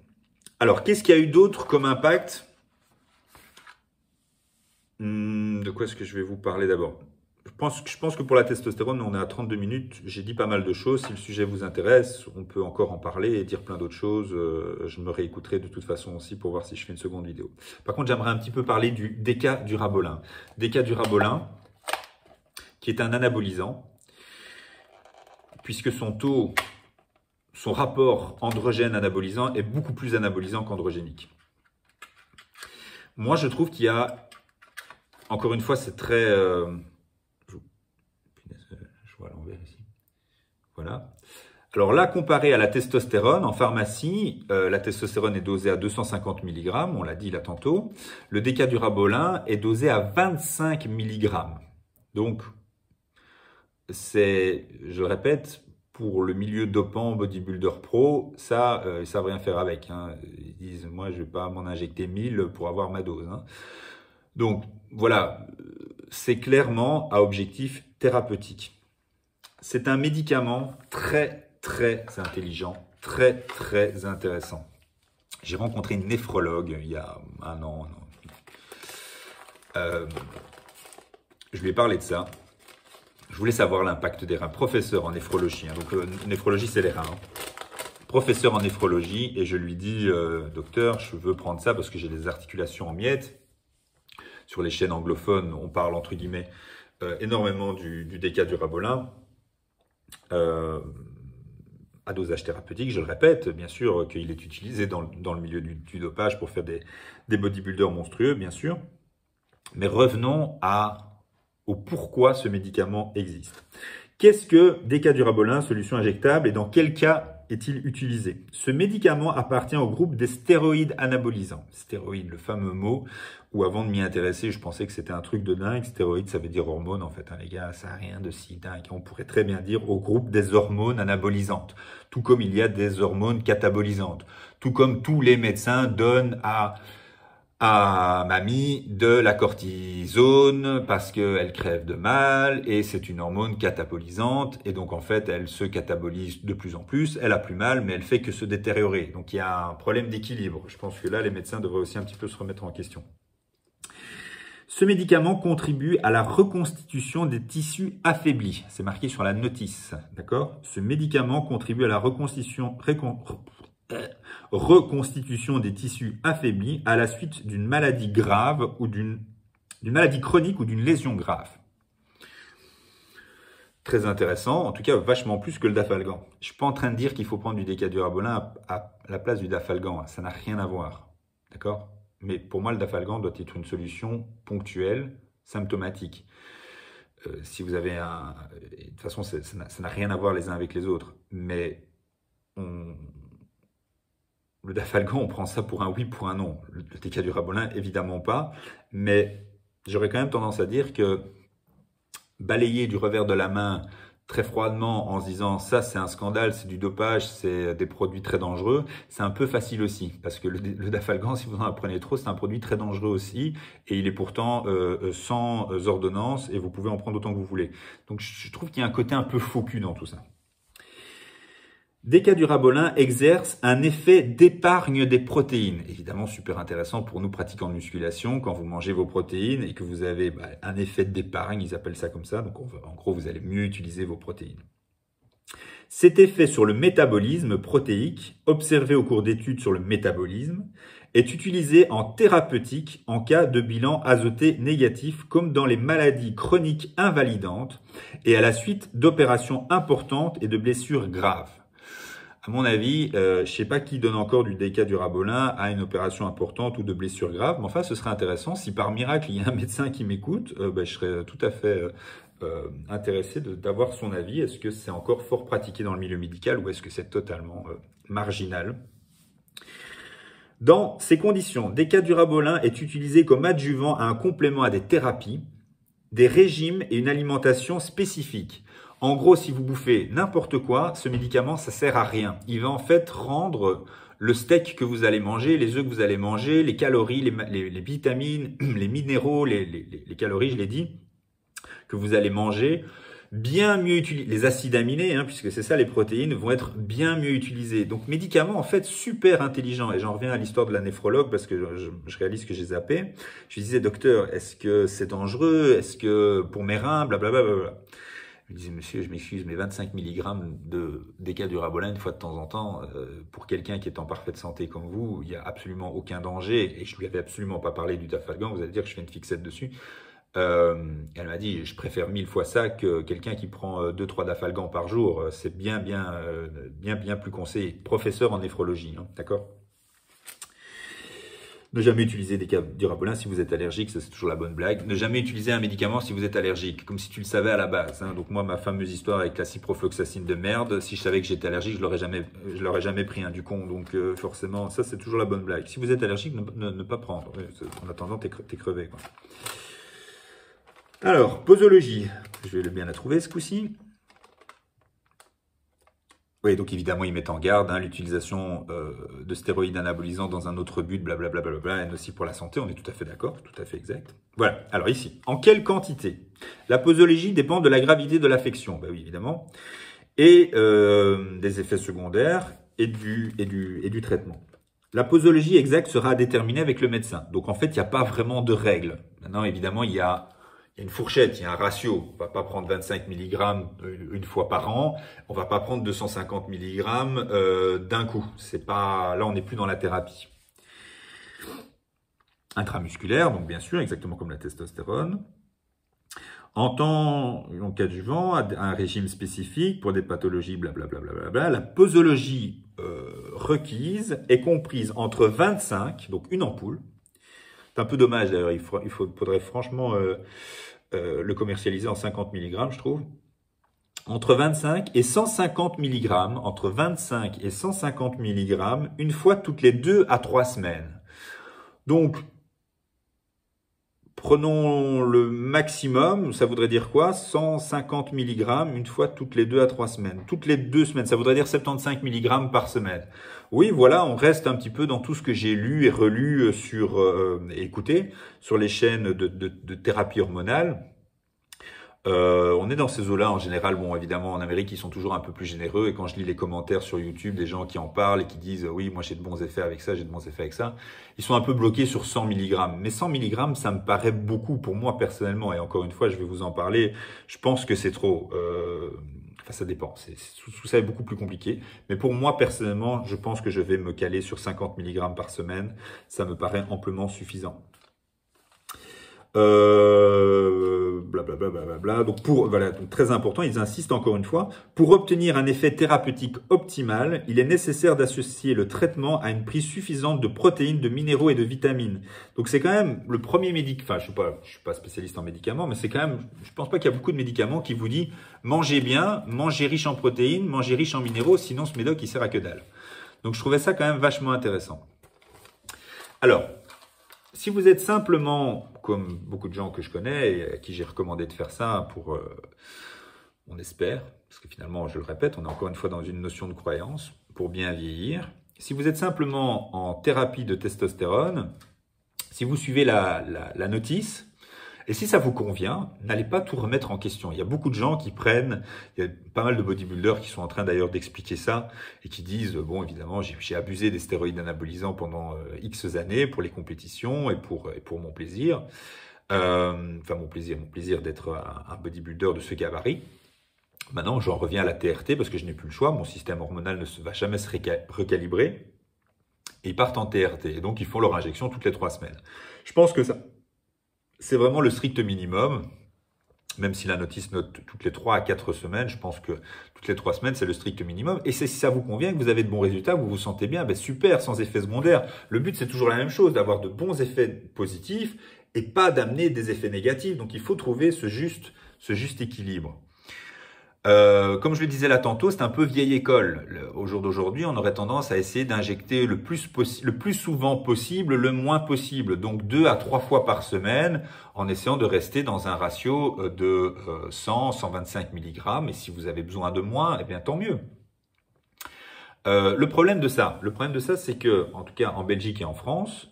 Alors, qu'est-ce qu'il y a eu d'autre comme impact? De quoi est-ce que je vais vous parler d'abord? Je pense que pour la testostérone, on est à 32 minutes. J'ai dit pas mal de choses. Si le sujet vous intéresse, on peut encore en parler et dire plein d'autres choses. Je me réécouterai de toute façon aussi pour voir si je fais une seconde vidéo. Par contre, j'aimerais un petit peu parler du décadurabolin. Décadurabolin, qui est un anabolisant, puisque son rapport androgène-anabolisant est beaucoup plus anabolisant qu'androgénique. Moi, je trouve qu'il y a, encore une fois, c'est très... je vois à l'envers ici. Voilà. Alors là, comparé à la testostérone, en pharmacie, la testostérone est dosée à 250 mg, on l'a dit là tantôt. Le décadurabolin est dosé à 25 mg. Donc, c'est, je le répète, pour le milieu dopant, bodybuilder pro, ça, ils savent rien faire avec. Ils disent, moi, je vais pas m'en injecter 1000 pour avoir ma dose. Donc, voilà, c'est clairement à objectif thérapeutique. C'est un médicament très, très intelligent, très, très intéressant. J'ai rencontré une néphrologue il y a un an. Je lui ai parlé de ça. Je voulais savoir l'impact des reins. Professeur en néphrologie, donc néphrologie c'est les reins. Professeur en néphrologie, et je lui dis, docteur, je veux prendre ça parce que j'ai des articulations en miettes. Sur les chaînes anglophones, on parle entre guillemets énormément du décadurabolin à dosage thérapeutique. Je le répète, bien sûr qu'il est utilisé dans le milieu du dopage pour faire des bodybuilders monstrueux, bien sûr. Mais revenons au pourquoi ce médicament existe. Qu'est-ce que décadurabolin, solution injectable, et dans quel cas est-il utilisé? Ce médicament appartient au groupe des stéroïdes anabolisants. Stéroïdes, le fameux mot où avant de m'y intéresser, je pensais que c'était un truc de dingue. Stéroïdes, ça veut dire hormones en fait, les gars, ça n'a rien de si dingue. On pourrait très bien dire au groupe des hormones anabolisantes, tout comme il y a des hormones catabolisantes, tout comme tous les médecins donnent à à mamie de la cortisone parce qu'elle crève de mal et c'est une hormone catabolisante et donc en fait elle se catabolise de plus en plus, elle a plus mal mais elle fait que se détériorer. Donc il y a un problème d'équilibre. Je pense que là les médecins devraient aussi un petit peu se remettre en question. Ce médicament contribue à la reconstitution des tissus affaiblis. C'est marqué sur la notice, d'accord? Ce médicament contribue à la reconstitution des tissus affaiblis à la suite d'une maladie grave ou d'une maladie chronique ou d'une lésion grave. Très intéressant, en tout cas vachement plus que le dafalgan. Je suis pas en train de dire qu'il faut prendre du décadurabolin à la place du dafalgan, ça n'a rien à voir, d'accord? Mais pour moi, le dafalgan doit être une solution ponctuelle, symptomatique. Si vous avez un... De toute façon, ça n'a rien à voir les uns avec les autres. Mais le dafalgan, on prend ça pour un oui, pour un non. Le décadurabolin, évidemment pas. Mais j'aurais quand même tendance à dire que balayer du revers de la main très froidement en se disant ça c'est un scandale, c'est du dopage, c'est des produits très dangereux, c'est un peu facile aussi parce que le dafalgan, si vous en prenez trop, c'est un produit très dangereux aussi et il est pourtant sans ordonnance et vous pouvez en prendre autant que vous voulez. Donc je trouve qu'il y a un côté un peu faux cul dans tout ça. Décadurabolin exerce un effet d'épargne des protéines. Évidemment, super intéressant pour nous pratiquants de musculation. Quand vous mangez vos protéines et que vous avez un effet d'épargne, ils appellent ça comme ça. Donc, en gros, vous allez mieux utiliser vos protéines. Cet effet sur le métabolisme protéique, observé au cours d'études sur le métabolisme, est utilisé en thérapeutique en cas de bilan azoté négatif, comme dans les maladies chroniques invalidantes et à la suite d'opérations importantes et de blessures graves. À mon avis, je ne sais pas qui donne encore du décadurabolin à une opération importante ou de blessure grave, mais enfin, ce serait intéressant. Si par miracle, il y a un médecin qui m'écoute, je serais tout à fait intéressé d'avoir son avis. Est-ce que c'est encore fort pratiqué dans le milieu médical ou est-ce que c'est totalement marginal? Dans ces conditions, décadurabolin est utilisé comme adjuvant à un complément à des thérapies, des régimes et une alimentation spécifique. En gros, si vous bouffez n'importe quoi, ce médicament, ça sert à rien. Il va en fait rendre le steak que vous allez manger, les œufs que vous allez manger, les calories, les vitamines, les minéraux, les calories, je l'ai dit, que vous allez manger, bien mieux utilisés. Les acides aminés, puisque c'est ça, les protéines, vont être bien mieux utilisés. Donc, médicament, en fait, super intelligent. Et j'en reviens à l'histoire de la néphrologue, parce que je réalise que j'ai zappé. Je lui disais, docteur, est-ce que c'est dangereux? Est-ce que pour mes reins, blablabla. Je disais, monsieur, je m'excuse, mais 25 mg de décadurabolin une fois de temps en temps, pour quelqu'un qui est en parfaite santé comme vous, il n'y a absolument aucun danger. Et je lui avais absolument pas parlé du dafalgan, vous allez dire que je fais une fixette dessus. Elle m'a dit, je préfère 1000 fois ça que quelqu'un qui prend 2-3 dafalgan par jour. C'est bien plus conseillé. Professeur en néphrologie, d'accord? Ne jamais utiliser des décadurabolin si vous êtes allergique, ça c'est toujours la bonne blague. Ne jamais utiliser un médicament si vous êtes allergique, comme si tu le savais à la base. Donc moi, ma fameuse histoire avec la ciprofloxacine de merde, si je savais que j'étais allergique, je l'aurais jamais pris du con. Donc forcément, ça c'est toujours la bonne blague. Si vous êtes allergique, ne pas prendre. En attendant, t'es crevé, quoi. Alors, posologie. Je vais bien la trouver ce coup-ci. Oui, donc évidemment, ils mettent en garde l'utilisation de stéroïdes anabolisants dans un autre but, blablabla, et aussi pour la santé, on est tout à fait d'accord, tout à fait exact. Voilà, alors ici, en quelle quantité? La posologie dépend de la gravité de l'affection, oui, évidemment, et des effets secondaires et du traitement. La posologie exacte sera déterminée avec le médecin. Donc en fait, il n'y a pas vraiment de règle. Maintenant, évidemment, il y a une fourchette, il y a un ratio. On va pas prendre 25 mg une fois par an. On va pas prendre 250 mg d'un coup. C'est pas, là, on n'est plus dans la thérapie. Intramusculaire, donc bien sûr, exactement comme la testostérone. En temps adjuvant, un régime spécifique pour des pathologies, blablabla. La posologie requise est comprise entre 25, donc une ampoule. C'est un peu dommage d'ailleurs, il faudrait franchement le commercialiser en 50 mg, je trouve. Entre 25 et 150 mg, entre 25 et 150 mg, une fois toutes les 2 à 3 semaines. Donc, prenons le maximum, ça voudrait dire quoi? 150 mg une fois toutes les 2 à 3 semaines. Toutes les 2 semaines, ça voudrait dire 75 mg par semaine. Oui, voilà, on reste un petit peu dans tout ce que j'ai lu et relu et écouté sur les chaînes de thérapie hormonale. On est dans ces eaux-là en général. Bon, évidemment, en Amérique, ils sont toujours un peu plus généreux. Et quand je lis les commentaires sur YouTube, des gens qui en parlent et qui disent oui, moi j'ai de bons effets avec ça, j'ai de bons effets avec ça, ils sont un peu bloqués sur 100 mg. Mais 100 mg, ça me paraît beaucoup pour moi personnellement. Et encore une fois, je vais vous en parler. Je pense que c'est trop. Enfin, ça dépend. Tout ça est beaucoup plus compliqué. Mais pour moi personnellement, je pense que je vais me caler sur 50 mg par semaine. Ça me paraît amplement suffisant. Blablabla. Bla bla bla. Donc voilà, donc très important, ils insistent encore une fois, pour obtenir un effet thérapeutique optimal, il est nécessaire d'associer le traitement à une prise suffisante de protéines, de minéraux et de vitamines. Donc c'est quand même le premier médicament, enfin je suis pas spécialiste en médicaments, mais c'est quand même, je pense pas qu'il y a beaucoup de médicaments qui vous disent mangez bien, mangez riche en protéines, mangez riche en minéraux, sinon ce médoc il sert à que dalle. Donc je trouvais ça quand même vachement intéressant. Alors, si vous êtes simplement, comme beaucoup de gens que je connais et à qui j'ai recommandé de faire ça pour, on espère, parce que finalement, je le répète, on est encore une fois dans une notion de croyance, pour bien vieillir. Si vous êtes simplement en thérapie de testostérone, si vous suivez la notice, et si ça vous convient, n'allez pas tout remettre en question. Il y a beaucoup de gens qui prennent, il y a pas mal de bodybuilders qui sont en train d'ailleurs d'expliquer ça et qui disent, bon évidemment j'ai abusé des stéroïdes anabolisants pendant X années pour les compétitions et pour mon plaisir. Enfin mon plaisir d'être un bodybuilder de ce gabarit. Maintenant j'en reviens à la TRT parce que je n'ai plus le choix, mon système hormonal ne va jamais se recalibrer. Et ils partent en TRT et donc ils font leur injection toutes les 3 semaines. Je pense que ça... c'est vraiment le strict minimum, même si la notice note toutes les 3 à 4 semaines, je pense que toutes les 3 semaines, c'est le strict minimum. Et si ça vous convient, que vous avez de bons résultats, que vous vous sentez bien, ben super, sans effets secondaires. Le but, c'est toujours la même chose, d'avoir de bons effets positifs et pas d'amener des effets négatifs. Donc, il faut trouver ce juste équilibre. Comme je le disais là tantôt, c'est un peu vieille école. Au jour d'aujourd'hui, on aurait tendance à essayer d'injecter le plus souvent possible, le moins possible. Donc 2 à 3 fois par semaine, en essayant de rester dans un ratio de 100-125 mg. Et si vous avez besoin de moins, eh bien tant mieux. Le problème de ça, c'est que, en tout cas en Belgique et en France,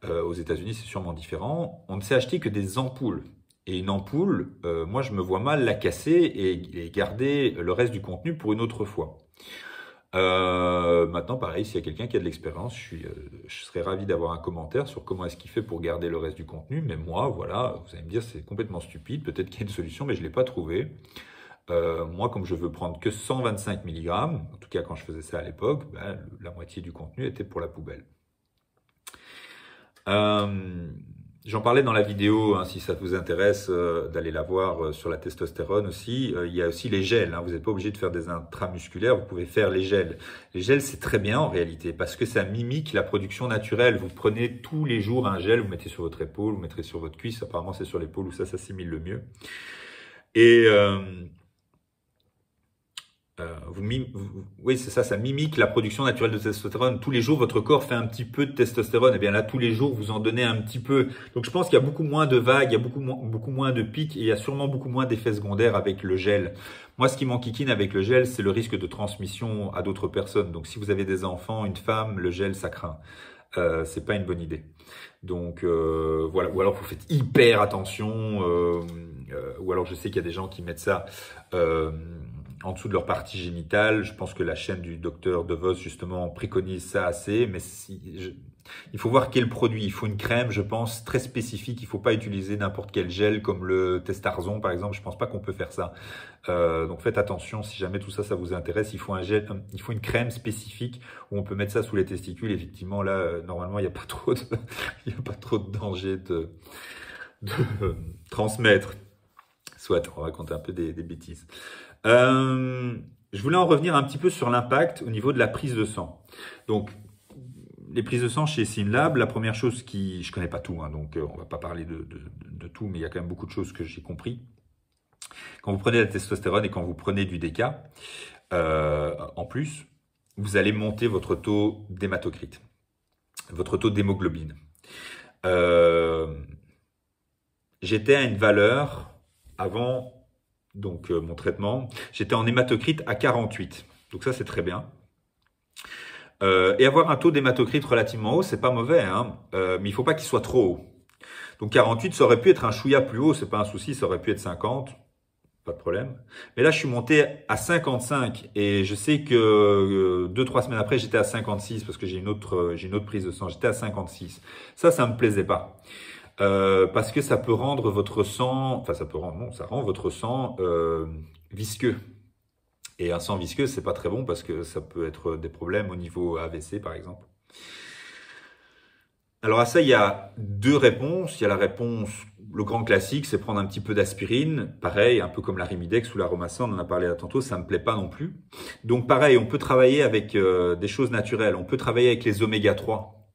aux États-Unis c'est sûrement différent, on ne sait acheter que des ampoules. Et une ampoule, moi je me vois mal la casser et garder le reste du contenu pour une autre fois. Maintenant pareil, s'il y a quelqu'un qui a de l'expérience, je serais ravi d'avoir un commentaire sur comment est-ce qu'il fait pour garder le reste du contenu. Mais moi, voilà, vous allez me dire c'est complètement stupide, peut-être qu'il y a une solution, mais je ne l'ai pas trouvée. Moi, comme je veux prendre que 125 mg, en tout cas quand je faisais ça à l'époque, ben, la moitié du contenu était pour la poubelle. J'en parlais dans la vidéo, hein, si ça vous intéresse d'aller la voir sur la testostérone aussi. Il y a aussi les gels, hein, vous n'êtes pas obligé de faire des intramusculaires, vous pouvez faire les gels. Les gels, c'est très bien en réalité, parce que ça mimique la production naturelle. Vous prenez tous les jours un gel, vous mettez sur votre épaule, vous mettrez sur votre cuisse, apparemment c'est sur l'épaule où ça s'assimile le mieux. Et... oui, c'est ça, ça mimique la production naturelle de testostérone. Tous les jours, votre corps fait un petit peu de testostérone. Et bien là, tous les jours, vous en donnez un petit peu. Donc, je pense qu'il y a beaucoup moins de vagues, il y a beaucoup moins de pics et il y a sûrement beaucoup moins d'effets secondaires avec le gel. Moi, ce qui m'enquiquine avec le gel, c'est le risque de transmission à d'autres personnes. Donc, si vous avez des enfants, une femme, le gel, ça craint. C'est pas une bonne idée. Donc, voilà. Ou alors, vous faites hyper attention. Ou alors, je sais qu'il y a des gens qui mettent ça... en dessous de leur partie génitale. Je pense que la chaîne du docteur De Vos, justement, préconise ça assez. Mais il faut voir quel produit. Il faut une crème, je pense, très spécifique. Il ne faut pas utiliser n'importe quel gel comme le Testarzon, par exemple. Je ne pense pas qu'on peut faire ça. Donc, faites attention. Si jamais tout ça, ça vous intéresse, il faut un gel, il faut une crème spécifique où on peut mettre ça sous les testicules. Effectivement, là, normalement, il n'y a pas trop de danger de transmettre. Soit, on raconte un peu des bêtises. Je voulais en revenir un petit peu sur l'impact au niveau de la prise de sang. Donc, les prises de sang chez Synlab, la première chose je connais pas tout, hein, donc on va pas parler de tout, mais il y a quand même beaucoup de choses que j'ai compris. Quand vous prenez la testostérone et quand vous prenez du DK, en plus, vous allez monter votre taux d'hématocrite, votre taux d'hémoglobine. J'étais à une valeur avant... Donc, mon traitement, j'étais en hématocrite à 48. Donc ça, c'est très bien. Et avoir un taux d'hématocrite relativement haut, c'est pas mauvais, hein, mais il faut pas qu'il soit trop haut. Donc 48, ça aurait pu être un chouïa plus haut, c'est pas un souci, ça aurait pu être 50, pas de problème. Mais là, je suis monté à 55 et je sais que 2-3 semaines après, j'étais à 56 parce que j'ai une autre prise de sang. J'étais à 56. Ça me plaisait pas. Parce que ça peut rendre votre sang, enfin ça peut rendre, non, ça rend votre sang visqueux. Et un sang visqueux, c'est pas très bon parce que ça peut être des problèmes au niveau AVC par exemple. Alors à ça, il y a deux réponses. Il y a la réponse, le grand classique, c'est prendre un petit peu d'aspirine. Pareil, un peu comme l'Arimidex ou l'Aromasan, on en a parlé là tantôt, ça me plaît pas non plus. Donc pareil, on peut travailler avec des choses naturelles. On peut travailler avec les oméga 3.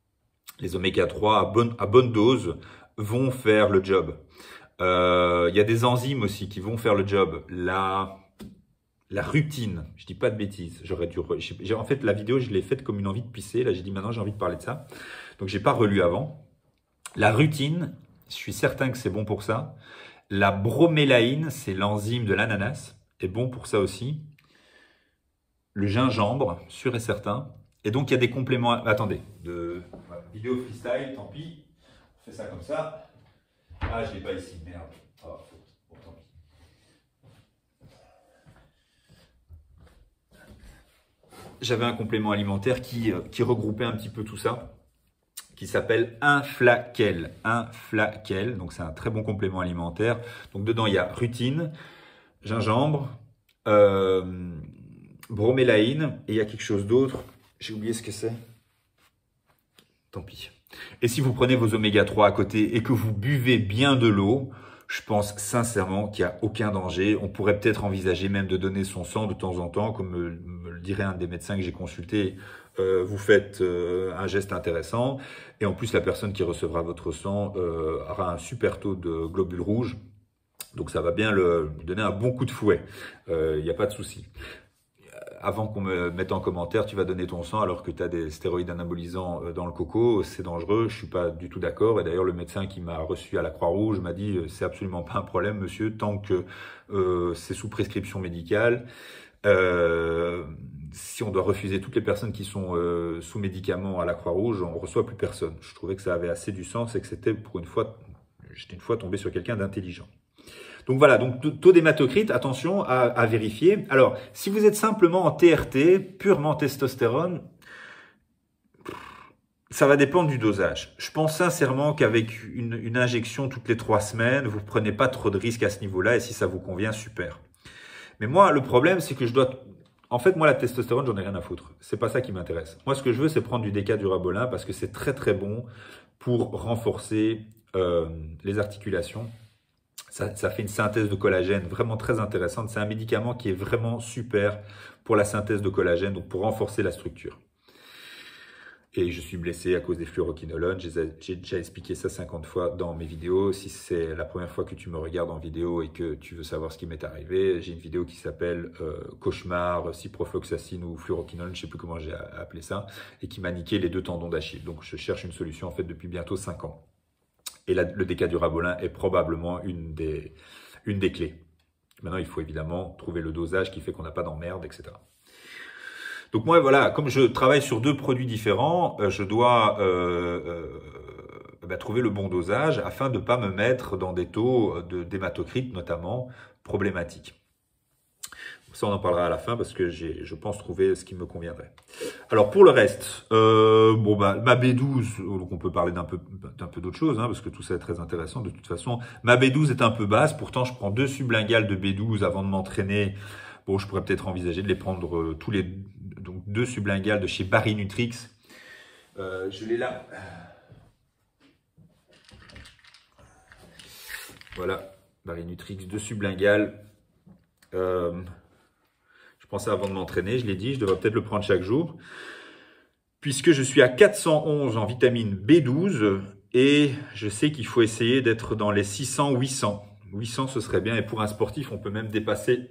Les oméga 3 à bonne dose vont faire le job. Il y a des enzymes aussi qui vont faire le job. La rutine, je dis pas de bêtises. En fait, la vidéo, je l'ai faite comme une envie de pisser. Là, j'ai dit maintenant, j'ai envie de parler de ça. Donc, j'ai pas relu avant. La rutine, je suis certain que c'est bon pour ça. La bromélaïne, c'est l'enzyme de l'ananas, est bon pour ça aussi. Le gingembre, sûr et certain. Et donc, il y a des compléments. Attendez, vidéo freestyle, tant pis. On fait ça comme ça. Ah, je l'ai pas ici, merde. Oh, tant pis. J'avais un complément alimentaire qui regroupait un petit peu tout ça, qui s'appelle Inflaquel. Inflaquel, donc c'est un très bon complément alimentaire. Donc dedans, il y a rutine, gingembre, bromélaïne, et il y a quelque chose d'autre. J'ai oublié ce que c'est. Tant pis. Et si vous prenez vos oméga 3 à côté et que vous buvez bien de l'eau, je pense sincèrement qu'il n'y a aucun danger. On pourrait peut-être envisager même de donner son sang de temps en temps, comme me le dirait un des médecins que j'ai consulté. Vous faites un geste intéressant et en plus la personne qui recevra votre sang aura un super taux de globules rouges. Donc ça va bien lui donner un bon coup de fouet. Il n'y a pas de souci. Avant qu'on me mette en commentaire, tu vas donner ton sang alors que tu as des stéroïdes anabolisants dans le coco, c'est dangereux, je suis pas du tout d'accord. Et d'ailleurs, le médecin qui m'a reçu à la Croix-Rouge m'a dit c'est absolument pas un problème, monsieur, tant que c'est sous prescription médicale. Si on doit refuser toutes les personnes qui sont sous médicaments à la Croix-Rouge, on reçoit plus personne. Je trouvais que ça avait assez du sens et que c'était pour une fois, j'étais une fois tombé sur quelqu'un d'intelligent. Donc voilà, donc taux d'hématocrite, attention à vérifier. Alors, si vous êtes simplement en TRT, purement testostérone, ça va dépendre du dosage. Je pense sincèrement qu'avec une injection toutes les 3 semaines, vous ne prenez pas trop de risques à ce niveau-là et si ça vous convient, super. Mais moi, le problème, c'est que je dois... En fait, moi, la testostérone, j'en ai rien à foutre. C'est pas ça qui m'intéresse. Moi, ce que je veux, c'est prendre du décadurabolin parce que c'est très, très bon pour renforcer les articulations. Ça fait une synthèse de collagène vraiment très intéressante. C'est un médicament qui est vraiment super pour la synthèse de collagène, donc pour renforcer la structure. Et je suis blessé à cause des fluoroquinolones. J'ai déjà expliqué ça 50 fois dans mes vidéos. Si c'est la première fois que tu me regardes en vidéo et que tu veux savoir ce qui m'est arrivé, j'ai une vidéo qui s'appelle Cauchemar, ciprofloxacine ou fluoroquinolone, je ne sais plus comment j'ai appelé ça, et qui m'a niqué les 2 tendons d'Achille. Donc je cherche une solution en fait depuis bientôt 5 ans. Et le décadurabolin est probablement une des clés. Maintenant, il faut évidemment trouver le dosage qui fait qu'on n'a pas d'emmerde, etc. Donc moi, voilà, comme je travaille sur 2 produits différents, je dois trouver le bon dosage afin de ne pas me mettre dans des taux d'hématocrite, notamment, problématiques. Ça, on en parlera à la fin parce que je pense trouver ce qui me conviendrait. Alors, pour le reste, ma B12, donc on peut parler d'un peu d'autre chose, hein, parce que tout ça est très intéressant de toute façon. Ma B12 est un peu basse, pourtant je prends 2 sublingales de B12 avant de m'entraîner. Bon, je pourrais peut-être envisager de les prendre donc 2 sublingales de chez Barinutrix. Je l'ai là. Voilà, Barinutrix, 2 sublingales. Je pensais avant de m'entraîner, je l'ai dit, je devrais peut-être le prendre chaque jour. Puisque je suis à 411 en vitamine B12 et je sais qu'il faut essayer d'être dans les 600-800. 800, ce serait bien et pour un sportif, on peut même dépasser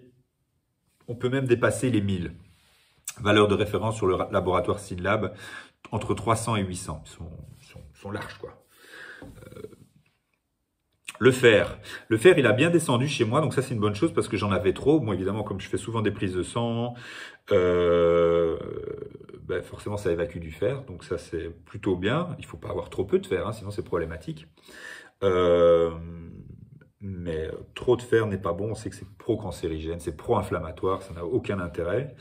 les 1000. Valeur de référence sur le laboratoire SYNLAB, entre 300 et 800. Ils sont larges, quoi. Le fer. Le fer, il a bien descendu chez moi, donc ça c'est une bonne chose parce que j'en avais trop. Moi évidemment, comme je fais souvent des prises de sang, euh, ben, forcément ça évacue du fer, donc ça c'est plutôt bien. Il faut pas avoir trop peu de fer, hein, sinon c'est problématique. Euh, mais trop de fer n'est pas bon, on sait que c'est pro-cancérigène, c'est pro-inflammatoire, ça n'a aucun intérêt.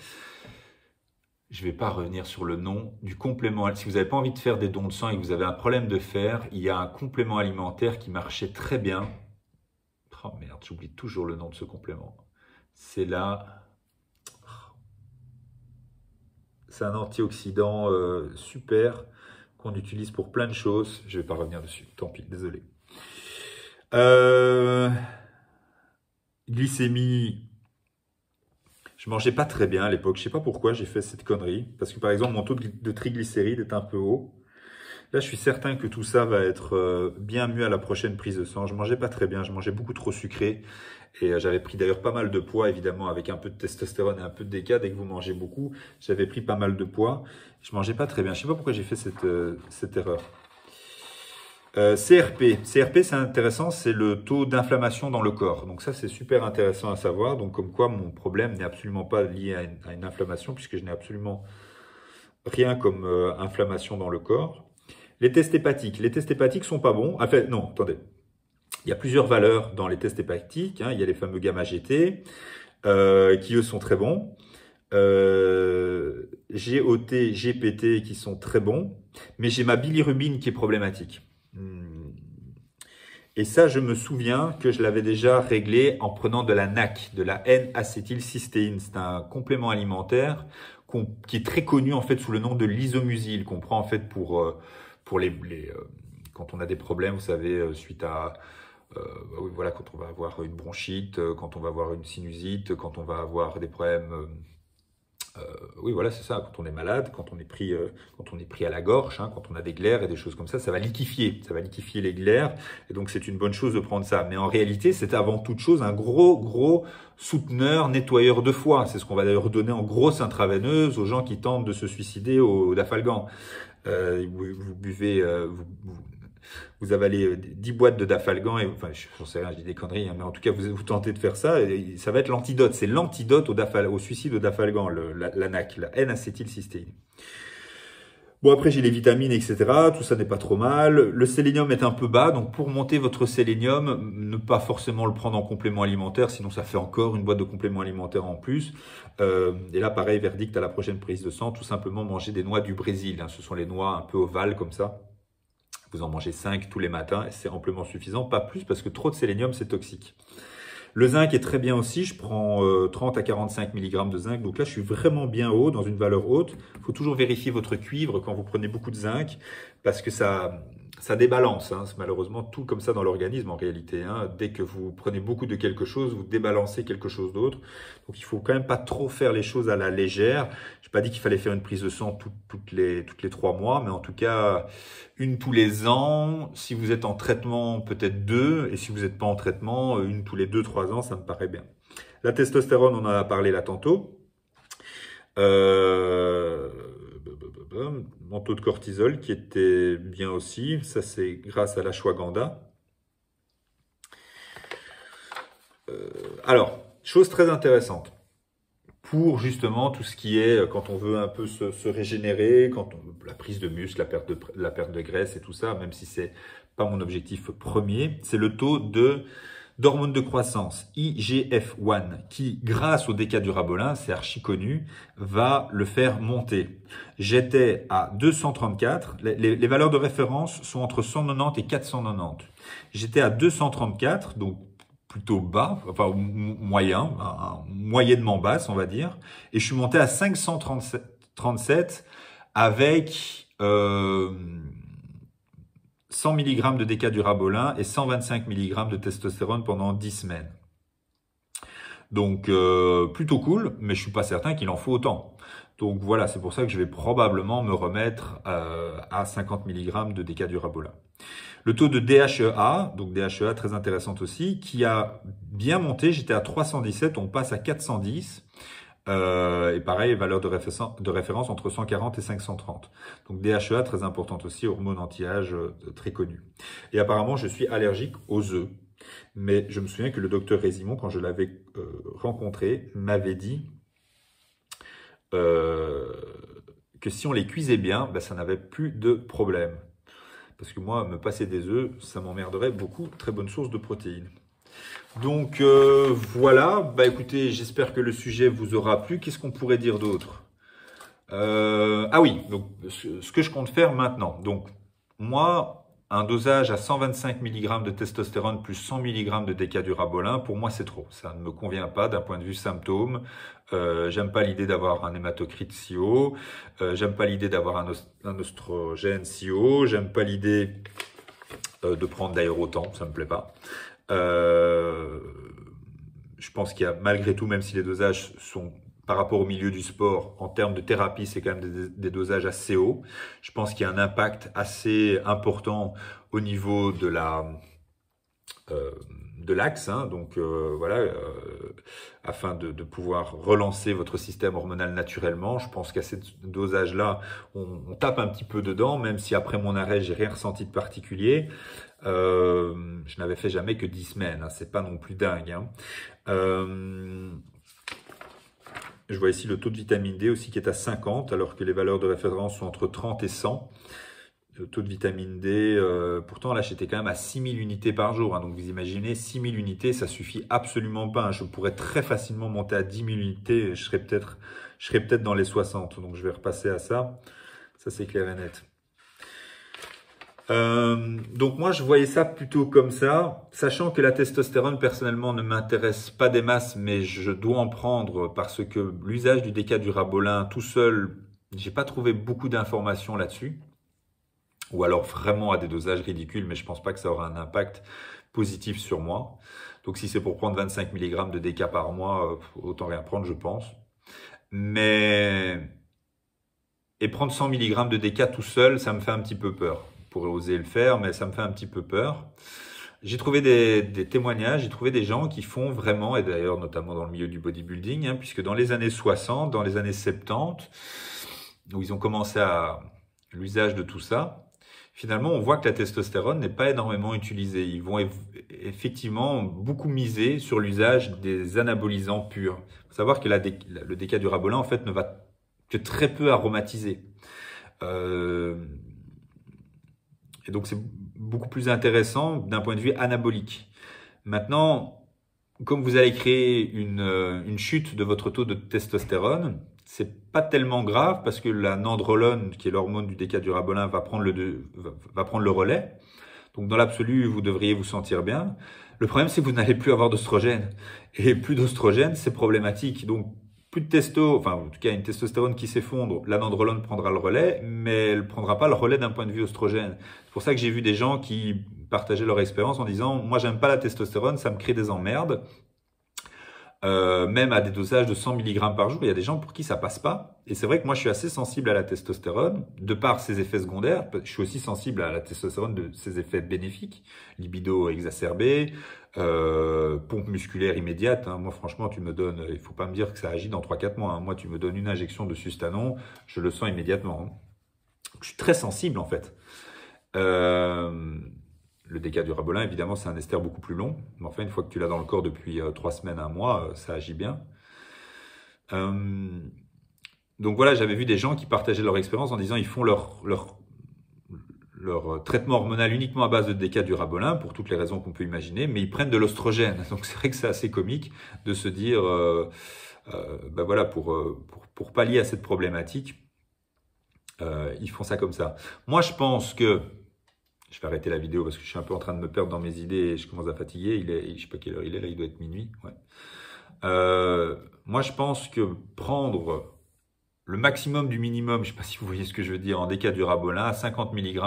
Je ne vais pas revenir sur le nom du complément. Si vous n'avez pas envie de faire des dons de sang et que vous avez un problème de fer, il y a un complément alimentaire qui marchait très bien. Oh merde, j'oublie toujours le nom de ce complément. C'est là. C'est un antioxydant super qu'on utilise pour plein de choses. Je ne vais pas revenir dessus, tant pis, désolé. Glycémie. Je mangeais pas très bien à l'époque. Je sais pas pourquoi j'ai fait cette connerie. Parce que par exemple, mon taux de triglycérides est un peu haut. Là, je suis certain que tout ça va être bien mieux à la prochaine prise de sang. Je mangeais pas très bien. Je mangeais beaucoup trop sucré. Et j'avais pris d'ailleurs pas mal de poids, évidemment, avec un peu de testostérone et un peu de DK. Dès que vous mangez beaucoup, j'avais pris pas mal de poids. Je mangeais pas très bien. Je sais pas pourquoi j'ai fait cette erreur. CRP. CRP, c'est intéressant, c'est le taux d'inflammation dans le corps. Donc ça, c'est super intéressant à savoir. Donc comme quoi, mon problème n'est absolument pas lié à une inflammation, puisque je n'ai absolument rien comme inflammation dans le corps. Les tests hépatiques. Les tests hépatiques sont pas bons. Enfin, non, attendez. Il y a plusieurs valeurs dans les tests hépatiques. Hein. Il y a les fameux gamma GT, qui eux sont très bons. GOT, GPT qui sont très bons. Mais j'ai ma bilirubine qui est problématique. Et ça, je me souviens que je l'avais déjà réglé en prenant de la NAC, de la N-acétylcystéine. C'est un complément alimentaire qui est très connu en fait sous le nom de l'isomucil, qu'on prend en fait pour quand on a des problèmes, vous savez, suite à voilà, quand on va avoir une bronchite, quand on va avoir une sinusite, quand on va avoir des problèmes. Oui, voilà, c'est ça. Quand on est malade, quand on est pris à la gorge, hein, quand on a des glaires et des choses comme ça va liquéfier. Ça va liquéfier les glaires. Et donc, c'est une bonne chose de prendre ça. Mais en réalité, c'est avant toute chose un gros souteneur, nettoyeur de foie. C'est ce qu'on va d'ailleurs donner en grosse intraveineuse aux gens qui tentent de se suicider au Dafalgan. Vous buvez, vous avalez 10 boîtes de Dafalgan, et, enfin, j'en sais rien, je dis des conneries, hein, mais en tout cas, vous tentez de faire ça, et ça va être l'antidote. C'est l'antidote au suicide au Dafalgan, la NAC, la N-acétylcystéine. Bon, après, j'ai les vitamines, etc. Tout ça n'est pas trop mal. Le sélénium est un peu bas, donc pour monter votre sélénium, ne pas forcément le prendre en complément alimentaire, sinon ça fait encore une boîte de compléments alimentaires en plus. Et là, pareil, verdict à la prochaine prise de sang, tout simplement manger des noix du Brésil. Hein. Ce sont les noix un peu ovales comme ça. Vous en mangez 5 tous les matins et c'est amplement suffisant, pas plus parce que trop de sélénium c'est toxique. Le zinc est très bien aussi, je prends 30 à 45 mg de zinc, donc là je suis vraiment bien haut, dans une valeur haute. Il faut toujours vérifier votre cuivre quand vous prenez beaucoup de zinc parce que ça débalance, hein. C'est malheureusement tout comme ça dans l'organisme en réalité. Hein. Dès que vous prenez beaucoup de quelque chose, vous débalancez quelque chose d'autre. Donc il faut quand même pas trop faire les choses à la légère. Je n'ai pas dit qu'il fallait faire une prise de sang toutes les 3 mois, mais en tout cas une tous les ans. Si vous êtes en traitement, peut-être 2, et si vous n'êtes pas en traitement, une tous les 2-3 ans, ça me paraît bien. La testostérone, on en a parlé là tantôt. Mon taux de cortisol qui était bien aussi, ça c'est grâce à l'ashwagandha. Alors, chose très intéressante, pour justement tout ce qui est, quand on veut un peu se régénérer, la prise de muscle, la perte de graisse et tout ça, même si c'est pas mon objectif premier, c'est le taux d'hormones de croissance, IGF-1, qui, grâce au décadurabolin, c'est archi connu, va le faire monter. J'étais à 234, les valeurs de référence sont entre 190 et 490. J'étais à 234, donc plutôt bas, enfin moyen, moyennement basse, on va dire, et je suis monté à 537 avec 100 mg de décadurabolin et 125 mg de testostérone pendant 10 semaines. Donc, plutôt cool, mais je suis pas certain qu'il en faut autant. Donc voilà, c'est pour ça que je vais probablement me remettre à 50 mg de décadurabolin. Le taux de DHEA, donc DHEA très intéressante aussi, qui a bien monté, j'étais à 317, on passe à 410. Et pareil, valeur de référence entre 140 et 530. Donc DHEA, très importante aussi, hormone anti-âge très connue. Et apparemment, je suis allergique aux œufs. Mais je me souviens que le docteur Résimon, quand je l'avais rencontré, m'avait dit que si on les cuisait bien, ben, ça n'avait plus de problème. Parce que moi, me passer des œufs, ça m'emmerderait beaucoup. Très bonne source de protéines. Donc voilà, bah écoutez, j'espère que le sujet vous aura plu. Qu'est-ce qu'on pourrait dire d'autre? Ah oui, donc ce que je compte faire maintenant. Donc moi, un dosage à 125 mg de testostérone plus 100 mg de décadurabolin, pour moi c'est trop. Ça ne me convient pas d'un point de vue symptômes. J'aime pas l'idée d'avoir un hématocrite si haut. J'aime pas l'idée d'avoir un oestrogène si haut. J'aime pas l'idée de prendre d'aérotemps, ça me plaît pas. Je pense qu'il y a malgré tout, même si les dosages sont par rapport au milieu du sport, en termes de thérapie, c'est quand même des dosages assez hauts. Je pense qu'il y a un impact assez important au niveau de l'axe, hein, donc voilà, afin de pouvoir relancer votre système hormonal naturellement. Je pense qu'à ce dosage-là, on tape un petit peu dedans, même si après mon arrêt, j'ai rien ressenti de particulier. Je n'avais fait jamais que 10 semaines, hein, c'est pas non plus dingue. Hein. Je vois ici le taux de vitamine D aussi qui est à 50, alors que les valeurs de référence sont entre 30 et 100. Le taux de vitamine D, pourtant là j'étais quand même à 6000 unités par jour, hein, donc vous imaginez 6000 unités, ça suffit absolument pas. Hein. Je pourrais très facilement monter à 10 000 unités, je serais peut-être dans les 60, donc je vais repasser à ça. Ça c'est clair et net. Donc moi je voyais ça plutôt comme ça, sachant que la testostérone personnellement ne m'intéresse pas des masses, mais je dois en prendre parce que l'usage du décadurabolin tout seul, j'ai pas trouvé beaucoup d'informations là-dessus, ou alors vraiment à des dosages ridicules, mais je pense pas que ça aura un impact positif sur moi. Donc si c'est pour prendre 25 mg de déca par mois, autant rien prendre je pense. Et prendre 100 mg de déca tout seul, ça me fait un petit peu peur. Pourrais oser le faire, mais ça me fait un petit peu peur. J'ai trouvé des témoignages, j'ai trouvé des gens qui font vraiment, et d'ailleurs notamment dans le milieu du bodybuilding, hein, puisque dans les années 60, dans les années 70, où ils ont commencé à l'usage de tout ça, finalement on voit que la testostérone n'est pas énormément utilisée. Ils vont effectivement beaucoup miser sur l'usage des anabolisants purs. Il faut savoir que le décadurabolin en fait ne va que très peu aromatiser. Et donc, c'est beaucoup plus intéressant d'un point de vue anabolique. Maintenant, comme vous allez créer une chute de votre taux de testostérone, c'est pas tellement grave parce que la nandrolone, qui est l'hormone du décadurabolin, va prendre le relais. Donc, dans l'absolu, vous devriez vous sentir bien. Le problème, c'est que vous n'allez plus avoir d'oestrogène. Et plus d'oestrogène, c'est problématique. Donc, plus de testo, enfin en tout cas une testostérone qui s'effondre, la nandrolone prendra le relais, mais elle ne prendra pas le relais d'un point de vue oestrogène. C'est pour ça que j'ai vu des gens qui partageaient leur expérience en disant « moi j'aime pas la testostérone, ça me crée des emmerdes ». Même à des dosages de 100 mg par jour, il y a des gens pour qui ça passe pas. Et c'est vrai que moi je suis assez sensible à la testostérone, de par ses effets secondaires. Je suis aussi sensible à la testostérone de ses effets bénéfiques, libido exacerbé, pompe musculaire immédiate. Hein. Moi franchement, tu me donnes, il faut pas me dire que ça agit dans 3-4 mois. Hein. Moi tu me donnes une injection de Sustanon, je le sens immédiatement. Hein. Je suis très sensible en fait. Le décadurabolin, évidemment, c'est un ester beaucoup plus long. Mais enfin, une fois que tu l'as dans le corps depuis 3 semaines, 1 mois, ça agit bien. Donc voilà, j'avais vu des gens qui partageaient leur expérience en disant ils font leur traitement hormonal uniquement à base de décadurabolin, pour toutes les raisons qu'on peut imaginer, mais ils prennent de l'oestrogène. Donc c'est vrai que c'est assez comique de se dire, ben voilà, pour pallier à cette problématique, ils font ça comme ça. Moi, je pense que je vais arrêter la vidéo parce que je suis un peu en train de me perdre dans mes idées et je commence à fatiguer. Je sais pas quelle heure il est là, il doit être minuit. Ouais. Moi, je pense que prendre le maximum du minimum, je sais pas si vous voyez ce que je veux dire, en décadurabolin à 50 mg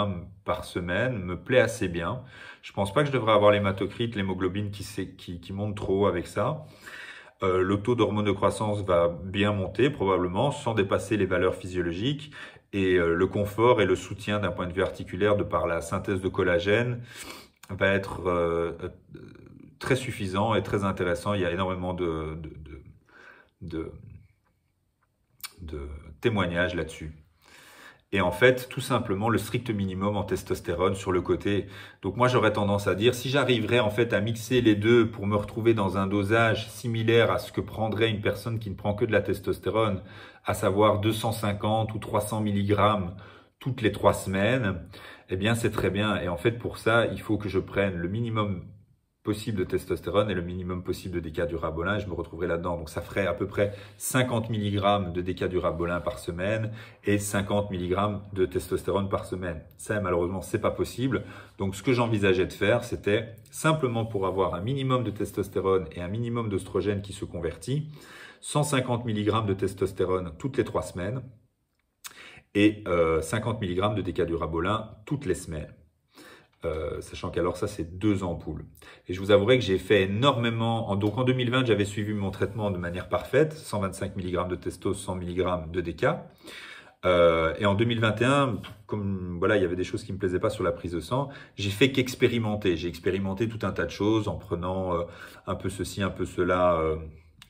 par semaine me plaît assez bien. Je pense pas que je devrais avoir l'hématocrite, l'hémoglobine qui monte trop haut avec ça. Le taux d'hormones de croissance va bien monter probablement sans dépasser les valeurs physiologiques. Et le confort et le soutien d'un point de vue articulaire de par la synthèse de collagène va être très suffisant et très intéressant. Il y a énormément de témoignages là-dessus. et en fait, tout simplement, le strict minimum en testostérone sur le côté. Donc moi, j'aurais tendance à dire, si j'arriverais en fait à mixer les deux pour me retrouver dans un dosage similaire à ce que prendrait une personne qui ne prend que de la testostérone, à savoir 250 ou 300 mg toutes les 3 semaines, eh bien, c'est très bien. Et en fait, pour ça, il faut que je prenne le minimum possible de testostérone et le minimum possible de décadurabolin, je me retrouverai là-dedans. Donc ça ferait à peu près 50 mg de décadurabolin par semaine et 50 mg de testostérone par semaine. Ça, malheureusement, c'est pas possible. Donc ce que j'envisageais de faire, c'était simplement pour avoir un minimum de testostérone et un minimum d'œstrogène qui se convertit, 150 mg de testostérone toutes les 3 semaines et 50 mg de décadurabolin toutes les semaines. Sachant qu'alors ça c'est 2 ampoules. Et je vous avouerai que j'ai fait énormément, donc en 2020 j'avais suivi mon traitement de manière parfaite, 125 mg de testo, 100 mg de déca. Et en 2021, comme voilà, il y avait des choses qui me plaisaient pas sur la prise de sang, j'ai fait qu'expérimenter. J'ai expérimenté tout un tas de choses en prenant un peu ceci, un peu cela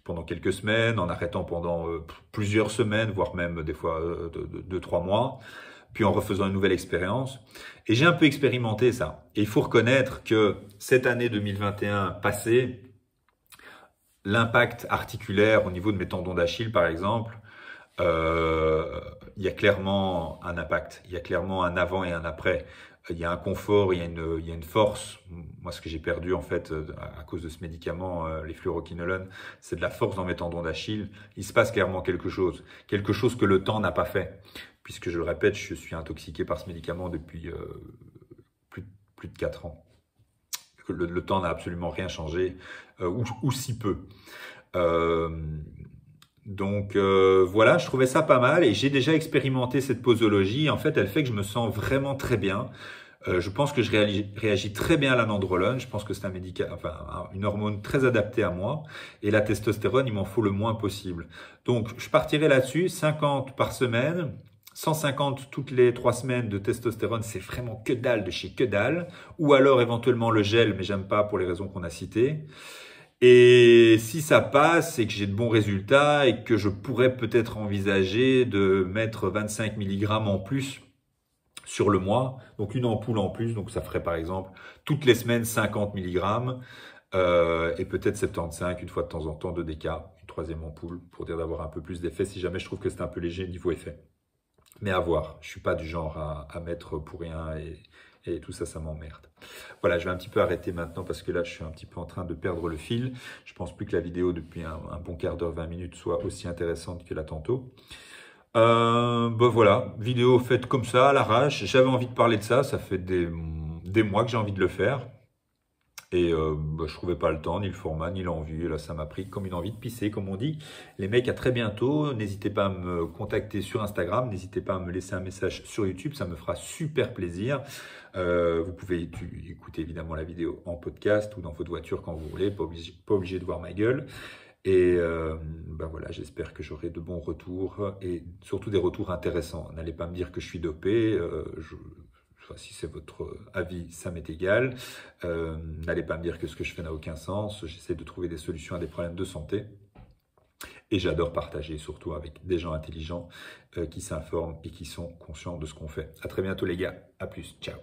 pendant quelques semaines, en arrêtant pendant plusieurs semaines, voire même des fois 2-3 mois, puis en refaisant une nouvelle expérience. Et j'ai un peu expérimenté ça. Et il faut reconnaître que cette année 2021 passée, l'impact articulaire au niveau de mes tendons d'Achille, par exemple, il y a clairement un impact. Il y a clairement un avant et un après. Il y a un confort, il y a une force. Moi, ce que j'ai perdu en fait à cause de ce médicament, les fluoroquinolones, c'est de la force dans mes tendons d'Achille. Il se passe clairement quelque chose que le temps n'a pas fait. Puisque je le répète, je suis intoxiqué par ce médicament depuis plus de 4 ans. Le temps n'a absolument rien changé, ou si peu. Donc voilà, je trouvais ça pas mal et j'ai déjà expérimenté cette posologie. En fait, elle fait que je me sens vraiment très bien. Je pense que je réagis très bien à la nandrolone. Je pense que c'est une hormone très adaptée à moi. Et la testostérone, il m'en faut le moins possible. Donc, je partirai là-dessus, 50 par semaine. 150 toutes les 3 semaines de testostérone, c'est vraiment que dalle de chez que dalle. Ou alors éventuellement le gel, mais j'aime pas pour les raisons qu'on a citées. Et si ça passe et que j'ai de bons résultats et que je pourrais peut-être envisager de mettre 25 mg en plus sur le mois, donc une ampoule en plus, donc ça ferait par exemple toutes les semaines 50 mg et peut-être 75 une fois de temps en temps de déca, une 3e ampoule pour dire d'avoir un peu plus d'effet si jamais je trouve que c'est un peu léger niveau effet. Mais à voir, je suis pas du genre à mettre pour rien et tout ça, ça m'emmerde. Voilà, je vais un petit peu arrêter maintenant parce que là, je suis un petit peu en train de perdre le fil. Je pense plus que la vidéo depuis un bon quart d'heure, 20 minutes soit aussi intéressante que là tantôt. Voilà, vidéo faite comme ça, à l'arrache. J'avais envie de parler de ça, ça fait des mois que j'ai envie de le faire. Et je trouvais pas le temps, ni le format, ni l'envie. Et là, ça m'a pris comme une envie de pisser, comme on dit. Les mecs, à très bientôt. N'hésitez pas à me contacter sur Instagram. N'hésitez pas à me laisser un message sur YouTube. Ça me fera super plaisir. Vous pouvez écouter évidemment la vidéo en podcast ou dans votre voiture quand vous voulez. Pas obligé de voir ma gueule. Et voilà, j'espère que j'aurai de bons retours et surtout des retours intéressants. N'allez pas me dire que je suis dopé. Si c'est votre avis, ça m'est égal. N'allez pas me dire que ce que je fais n'a aucun sens. J'essaie de trouver des solutions à des problèmes de santé. Et j'adore partager, surtout avec des gens intelligents qui s'informent et qui sont conscients de ce qu'on fait. À très bientôt les gars. À plus. Ciao.